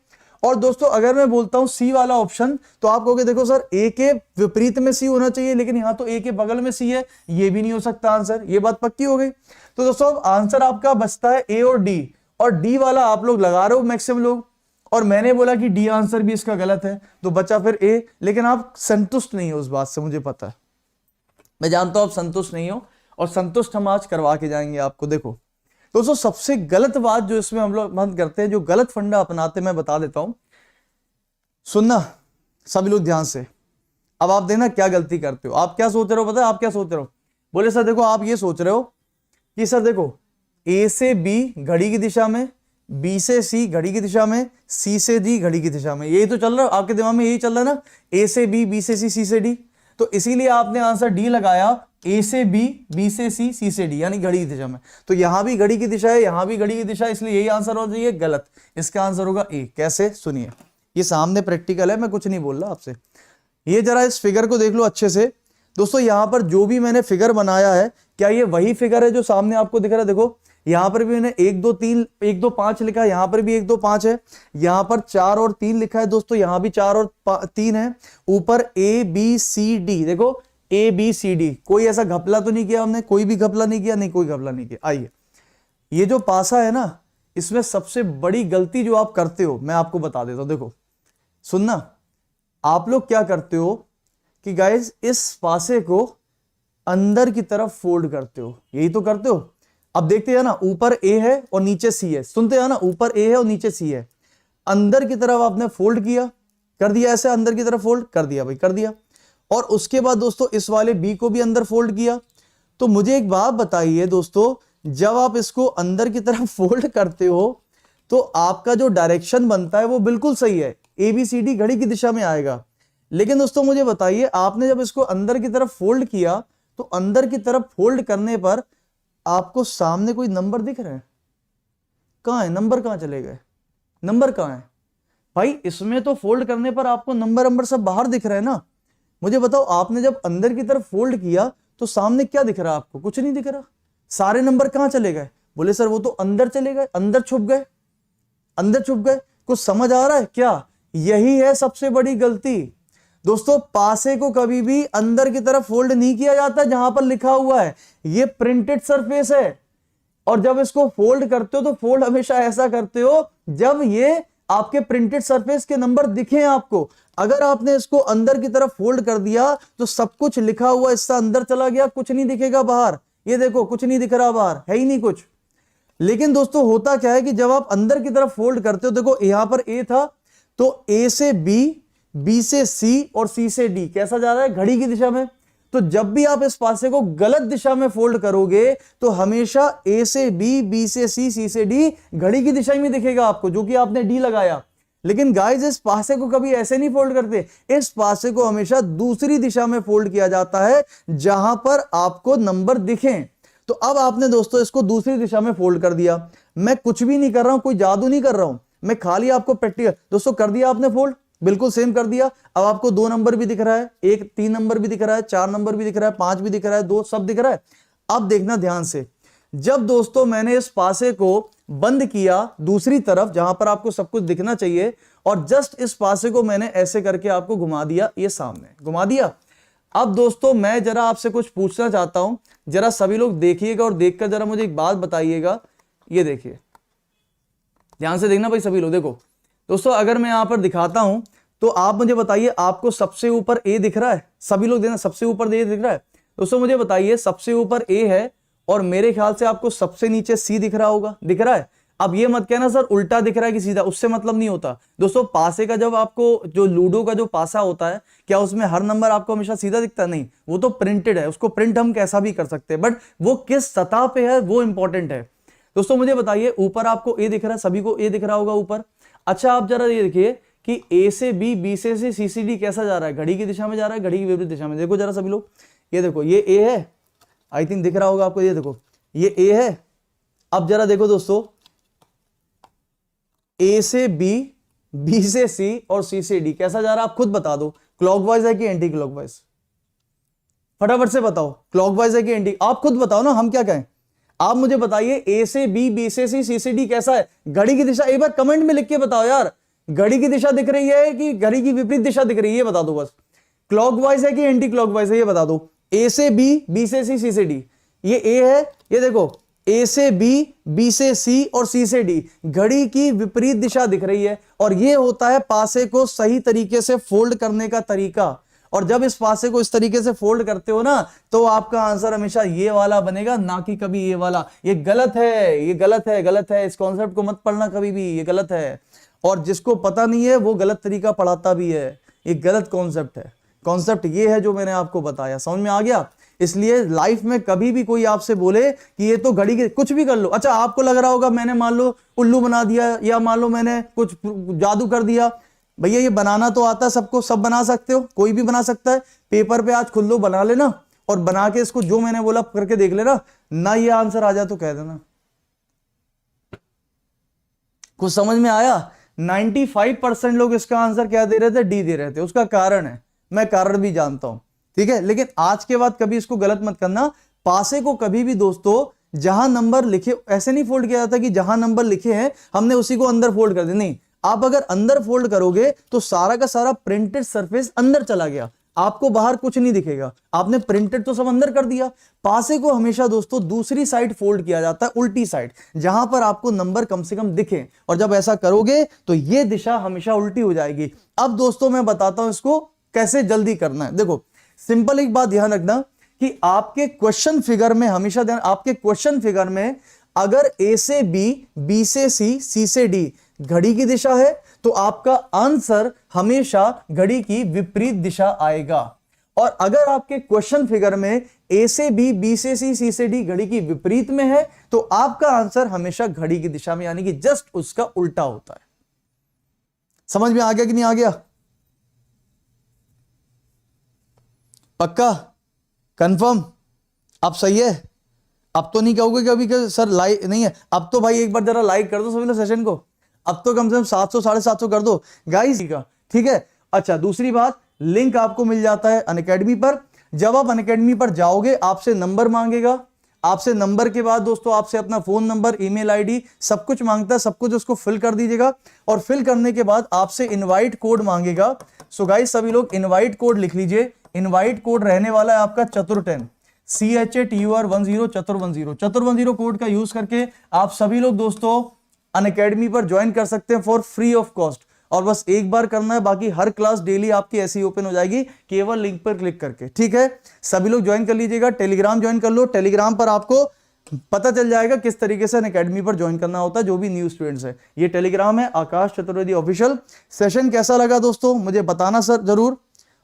और दोस्तों अगर मैं बोलता हूं C वाला ऑप्शन तो आप कहोगे देखो सर A के विपरीत में C होना चाहिए, लेकिन यहां तो A के बगल में C है, ये भी नहीं हो सकता आंसर। ये बात पक्की हो गई। तो दोस्तों अब आंसर आपका बचता है A और D वाला आप लोग लगा रहे हो मैक्सिमम लोग, और मैंने बोला कि D आंसर भी इसका गलत है, तो बचा फिर A। लेकिन आप संतुष्ट नहीं हो उस बात से, मुझे पता है, मैं जानता हूं आप संतुष्ट नहीं हो, और संतुष्ट हम आज करवा के जाएंगे आपको। देखो दोस्तों सबसे गलत बात जो इसमें हम लोग बंद करते हैं, जो गलत फंडा अपनाते हैं, मैं बता देता हूं, सुनना सभी लोग ध्यान से। अब आप देखना क्या गलती करते हो। आप क्या सोच रहे हो, पता है आप क्या सोच रहे हो? बोले सर देखो आप ये सोच रहे हो कि सर देखो A से B घड़ी की दिशा में, B से C घड़ी की दिशा में, C से D घड़ी की दिशा में, यही तो चल रहा है आपके दिमाग में, यही चल रहा है ना, A से B, B से C, C से D। तो इसीलिए आपने आंसर डी लगाया, A से B, B से C, C से D, यानी घड़ी की दिशा में। तो यहां भी घड़ी की दिशा है, यहां भी घड़ी की दिशा है, इसलिए यही आंसर हो जाइए गलत। इसका आंसर होगा A। कैसे? सुनिए, ये सामने प्रैक्टिकल है, मैं कुछ नहीं बोल रहा आपसे। ये जरा इस फिगर को देख लो अच्छे से दोस्तों। यहां पर जो भी मैंने फिगर बनाया है, क्या ये वही फिगर है जो सामने आपको दिख रहा है? देखो यहां पर भी मैंने 1 2 3 1 2 5 लिखा है, यहां पर भी 1 2 5 है, यहां पर 4 और 3 लिखा है दोस्तों, यहां भी 4 और 3 है, ऊपर ABCD, देखो ABCD। कोई ऐसा घपला तो नहीं किया हमने? कोई भी घपला नहीं किया, नहीं कोई घपला नहीं किया। आइए, ये जो पासा है ना, इसमें सबसे बड़ी गलती जो आप करते हो मैं आपको बता देता हूं। देखो सुनना, आप लोग क्या करते हो कि गाइस इस पासे को अंदर की तरफ फोल्ड करते हो, यही तो करते हो। अब देखते हैं ना, ऊपर A है और नीचे C है, सुनते हैं ना, ऊपर A है और नीचे C है, अंदर की तरफ आपने फोल्ड किया, कर दिया ऐसे, अंदर की तरफ फोल्ड कर दिया भाई, कर दिया। और उसके बाद दोस्तों इस वाले B को भी अंदर फोल्ड किया। तो मुझे एक बात बताइए दोस्तों, जब आप इसको अंदर की तरफ फोल्ड करते हो तो आपका जो डायरेक्शन बनता है वो बिल्कुल सही है, ABCD घड़ी की दिशा में आएगा। लेकिन दोस्तों मुझे बताइए, आपने जब इसको अंदर की तरफ फोल्ड किया तो अंदर की तरफ फोल्ड करने पर आपको सामने कोई नंबर दिख रहे हैं? कहां है नंबर? कहां चले गए नंबर? कहां है भाई? इसमें तो फोल्ड करने पर आपको नंबर सब बाहर दिख रहे हैं ना। मुझे बताओ, आपने जब अंदर की तरफ फोल्ड किया तो सामने क्या दिख रहा है आपको? कुछ नहीं दिख रहा। सारे नंबर कहां चले गए? बोले सर वो तो अंदर चले गए, अंदर छुप गए, अंदर छुप गए। कुछ समझ आ रहा है क्या? यही है सबसे बड़ी गलती दोस्तों। पासे को कभी भी अंदर की तरफ फोल्ड नहीं किया जाता जहां पर लिखा हुआ है, ये प्रिंटेड सरफेस है। और जब इसको फोल्ड करते हो तो फोल्ड हमेशा ऐसा करते हो जब ये आपके प्रिंटेड सरफेस के नंबर दिखे आपको। अगर आपने इसको अंदर की तरफ फोल्ड कर दिया तो सब कुछ लिखा हुआ इससे अंदर चला गया, कुछ नहीं दिखेगा बाहर। ये देखो कुछ नहीं दिख रहा बाहर, है ही नहीं कुछ। लेकिन दोस्तों होता क्या है कि जब आप अंदर की तरफ फोल्ड करते हो, देखो यहां पर A था तो A से B, बी से सी और सी से डी कैसा जा रहा है, घड़ी की दिशा में। तो जब भी आप इस पासे को गलत दिशा में फोल्ड करोगे तो हमेशा ए से बी, बी से सी से डी घड़ी की दिशा में दिखेगा आपको, जो कि आपने डी लगाया। लेकिन गाइस इस पासे को कभी ऐसे नहीं फोल्ड करते, इस पासे को हमेशा दूसरी दिशा में फोल्ड किया जाता है जहां पर आपको नंबर दिखें। तो अब आपने दोस्तों इसको दूसरी दिशा में फोल्ड कर दिया। मैं कुछ भी नहीं कर रहा हूं, कोई जादू नहीं कर रहा हूं, मैं खाली आपको प्रैक्टिकल दोस्तों कर दिया आपने फोल्ड, बिल्कुल सेम कर दिया। अब आपको 2 नंबर भी दिख रहा है, 3 नंबर भी दिख रहा है, 4 नंबर भी दिख रहा है, 5 भी दिख रहा है, 2 सब दिख रहा है। अब देखना ध्यान से, जब दोस्तों मैंने इस पासे को बंद किया दूसरी तरफ जहां पर आपको सब कुछ दिखना चाहिए, और जस्ट इस पासे को मैंने ऐसे करके आपको घुमा दिया, ये सामने घुमा दिया। अब दोस्तों मैं जरा आपसे कुछ पूछना चाहता हूं, जरा सभी लोग देखिएगा और देखकर जरा मुझे एक बात बताइएगा। ये देखिए, ध्यान से देखना भाई सभी लोग। देखो दोस्तों, अगर मैं यहां पर दिखाता हूं तो आप मुझे बताइए, आपको सबसे ऊपर ए दिख रहा है? सभी लोग देना, सबसे ऊपर ए दिख रहा है? दोस्तों मुझे बताइए, सबसे ऊपर ए है और मेरे ख्याल से आपको सबसे नीचे सी दिख रहा होगा, दिख रहा है? अब ये मत कहना सर उल्टा दिख रहा है कि सीधा, उससे मतलब नहीं होता दोस्तों। पासे का जब आपको जो लूडो का जो पासा होता है, क्या उसमें हर नंबर आपको हमेशा सीधा दिखता है? नहीं, वो तो प्रिंटेड है, उसको प्रिंट हम कैसा भी कर सकते हैं, बट वो किस सतह पे है वो इंपॉर्टेंट है। दोस्तों मुझे बताइए, ऊपर आपको ए दिख रहा है, सभी को ए दिख रहा होगा ऊपर। अच्छा आप जरा ये देखिए कि ए से बी, बी से सी से डी कैसा जा रहा है, घड़ी की दिशा में जा रहा है, घड़ी की विपरीत दिशा में। देखो जरा सभी लोग, ये देखो ये ए है, आई थिंक दिख रहा होगा आपको, ये देखो ये ए है। अब जरा देखो दोस्तों, ए से बी, बी से सी और सी से डी कैसा जा रहा है, आप खुद बता दो। क्लॉकवाइज है कि एंटी क्लॉकवाइज? फटाफट से बताओ, क्लॉकवाइज है कि एंटी, आप खुद बताओ ना, हम क्या कहें। आप मुझे बताइए, ए से बी, बी से सी से डी कैसा है, घड़ी की दिशा? एक बार कमेंट में लिख के बताओ यार, घड़ी की दिशा दिख रही है कि घड़ी की विपरीत दिशा दिख रही है, ये बता दो बस। क्लॉकवाइज है कि एंटी क्लॉकवाइज है, ये बता दो। ए से बी, बी से सी से डी, ये ए है, ये देखो ए से बी, बी से सी और सी से डी घड़ी की विपरीत दिशा दिख रही है। और ये होता है पासे को सही तरीके से फोल्ड करने का तरीका। और जब इस पासे को इस तरीके से फोल्ड करते हो ना, तो आपका आंसर हमेशा ये वाला बनेगा, ना कि कभी ये वाला। ये गलत है, ये गलत है, गलत है। इस कॉन्सेप्ट को मत पढ़ना कभी भी, ये गलत है। और जिसको पता नहीं है वो गलत तरीका पढ़ाता भी है, ये गलत कॉन्सेप्ट है। कॉन्सेप्ट ये है जो मैंने आपको बताया, समझ में आ गया? इसलिए लाइफ में कभी भी कोई आपसे बोले कि ये तो घड़ी के, कुछ भी कर लो। अच्छा आपको लग रहा होगा मैंने मान लो उल्लू बना दिया, या मान लो मैंने कुछ जादू कर दिया। भैया ये बनाना तो आता है सबको, सब बना सकते हो, कोई भी बना सकता है। पेपर पे आज खुद लो, बना लेना और बना के इसको जो मैंने बोला करके देख लेना ना, ये आंसर आ जाए तो कह देना। कुछ समझ में आया? 95% लोग इसका आंसर क्या दे रहे थे, डी दे रहे थे। उसका कारण है, मैं कारण भी जानता हूं, ठीक है। लेकिन आज के बाद कभी इसको गलत मत करना। पासे को कभी भी दोस्तों जहां नंबर लिखे, ऐसे नहीं फोल्ड किया जाता कि जहां नंबर लिखे हैं हमने उसी को अंदर फोल्ड कर दिया, नहीं। आप अगर अंदर फोल्ड करोगे तो सारा का सारा प्रिंटेड सरफेस अंदर चला गया, आपको बाहर कुछ नहीं दिखेगा। आपने प्रिंटेड तो सब अंदर कर दिया। पासे को हमेशा दोस्तों दूसरी साइड फोल्ड किया जाता है, उल्टी साइड, जहां पर आपको नंबर कम से कम दिखे। और जब ऐसा करोगे तो यह दिशा हमेशा उल्टी हो जाएगी। अब दोस्तों मैं बताता हूं इसको कैसे जल्दी करना है। देखो सिंपल एक बात ध्यान रखना कि आपके क्वेश्चन फिगर में हमेशा ध्यान, आपके क्वेश्चन फिगर में अगर ए से बी, बी से सी, सी से डी घड़ी की दिशा है तो आपका आंसर हमेशा घड़ी की विपरीत दिशा आएगा। और अगर आपके क्वेश्चन फिगर में ए से बी, बी से सी, सी से डी घड़ी की विपरीत में है तो आपका आंसर हमेशा घड़ी की दिशा में, यानी कि जस्ट उसका उल्टा होता है। समझ में आ गया कि नहीं आ गया? पक्का? कंफर्म? अब सही है? अब तो नहीं कहोगे कि अभी कि सर लाइक नहीं है। अब तो भाई एक बार जरा लाइक कर दो सभी लोग सेशन को। अब तो कम से कम 700 750 कर दो गाइस, ठीक है। अच्छा दूसरी बात, लिंक आपको मिल जाता है अनअकैडमी पर। जब आप अनअकैडमी पर जाओगे आपसे नंबर मांगेगा, आपसे नंबर के बाद दोस्तों आपसे अपना फोन नंबर, ईमेल आईडी सब कुछ मांगता है, सब कुछ उसको फिल कर दीजिएगा। और फिल करने के बाद आपसे इनवाइट कोड मांगेगा। सो गाइस सभी लोग इनवाइट कोड लिख लीजिए। इनवाइट कोड रहने वाला है आपका चतुर10, CHATUR10 चतुर10। चतुर10 कोड का यूज करके आप सभी लोग दोस्तों अनअकैडमी पर ज्वाइन कर सकते हैं फॉर फ्री ऑफ कॉस्ट। और बस एक बार करना है, बाकी हर क्लास डेली आपकी ऐसी ओपन हो जाएगी केवल लिंक पर क्लिक करके, ठीक है। सभी लोग ज्वाइन कर लीजिएगा। टेलीग्राम ज्वाइन कर लो। टेलीग्राम पर आपको पता चल जाएगा किस तरीके से अनअकैडमी पर ज्वाइन करना होता है जो भी न्यू स्टूडेंट्स है। ये टेलीग्राम है आकाश चतुर्वेदी ऑफिशियल। सेशन कैसा लगा दोस्तों मुझे बताना सर जरूर,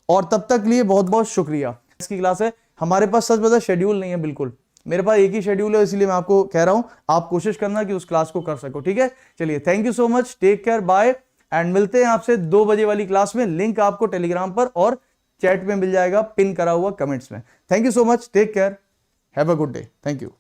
और तब तक लिए बहुत बहुत शुक्रिया। इसकी क्लास है हमारे पास, सच बता शेड्यूल नहीं है बिल्कुल, मेरे पास एक ही शेड्यूल है, इसलिए मैं आपको कह रहा हूं आप कोशिश करना कि उस क्लास को कर सको, ठीक है। चलिए thank you so much, take care, bye, and मिलते हैं आपसे 2 बजे वाली क्लास में। लिंक आपको टेलीग्राम पर और चैट में मिल जाएगा, पिन करा हुआ कमेंट्स में। Thank you so much, take care, have a good day, thank you.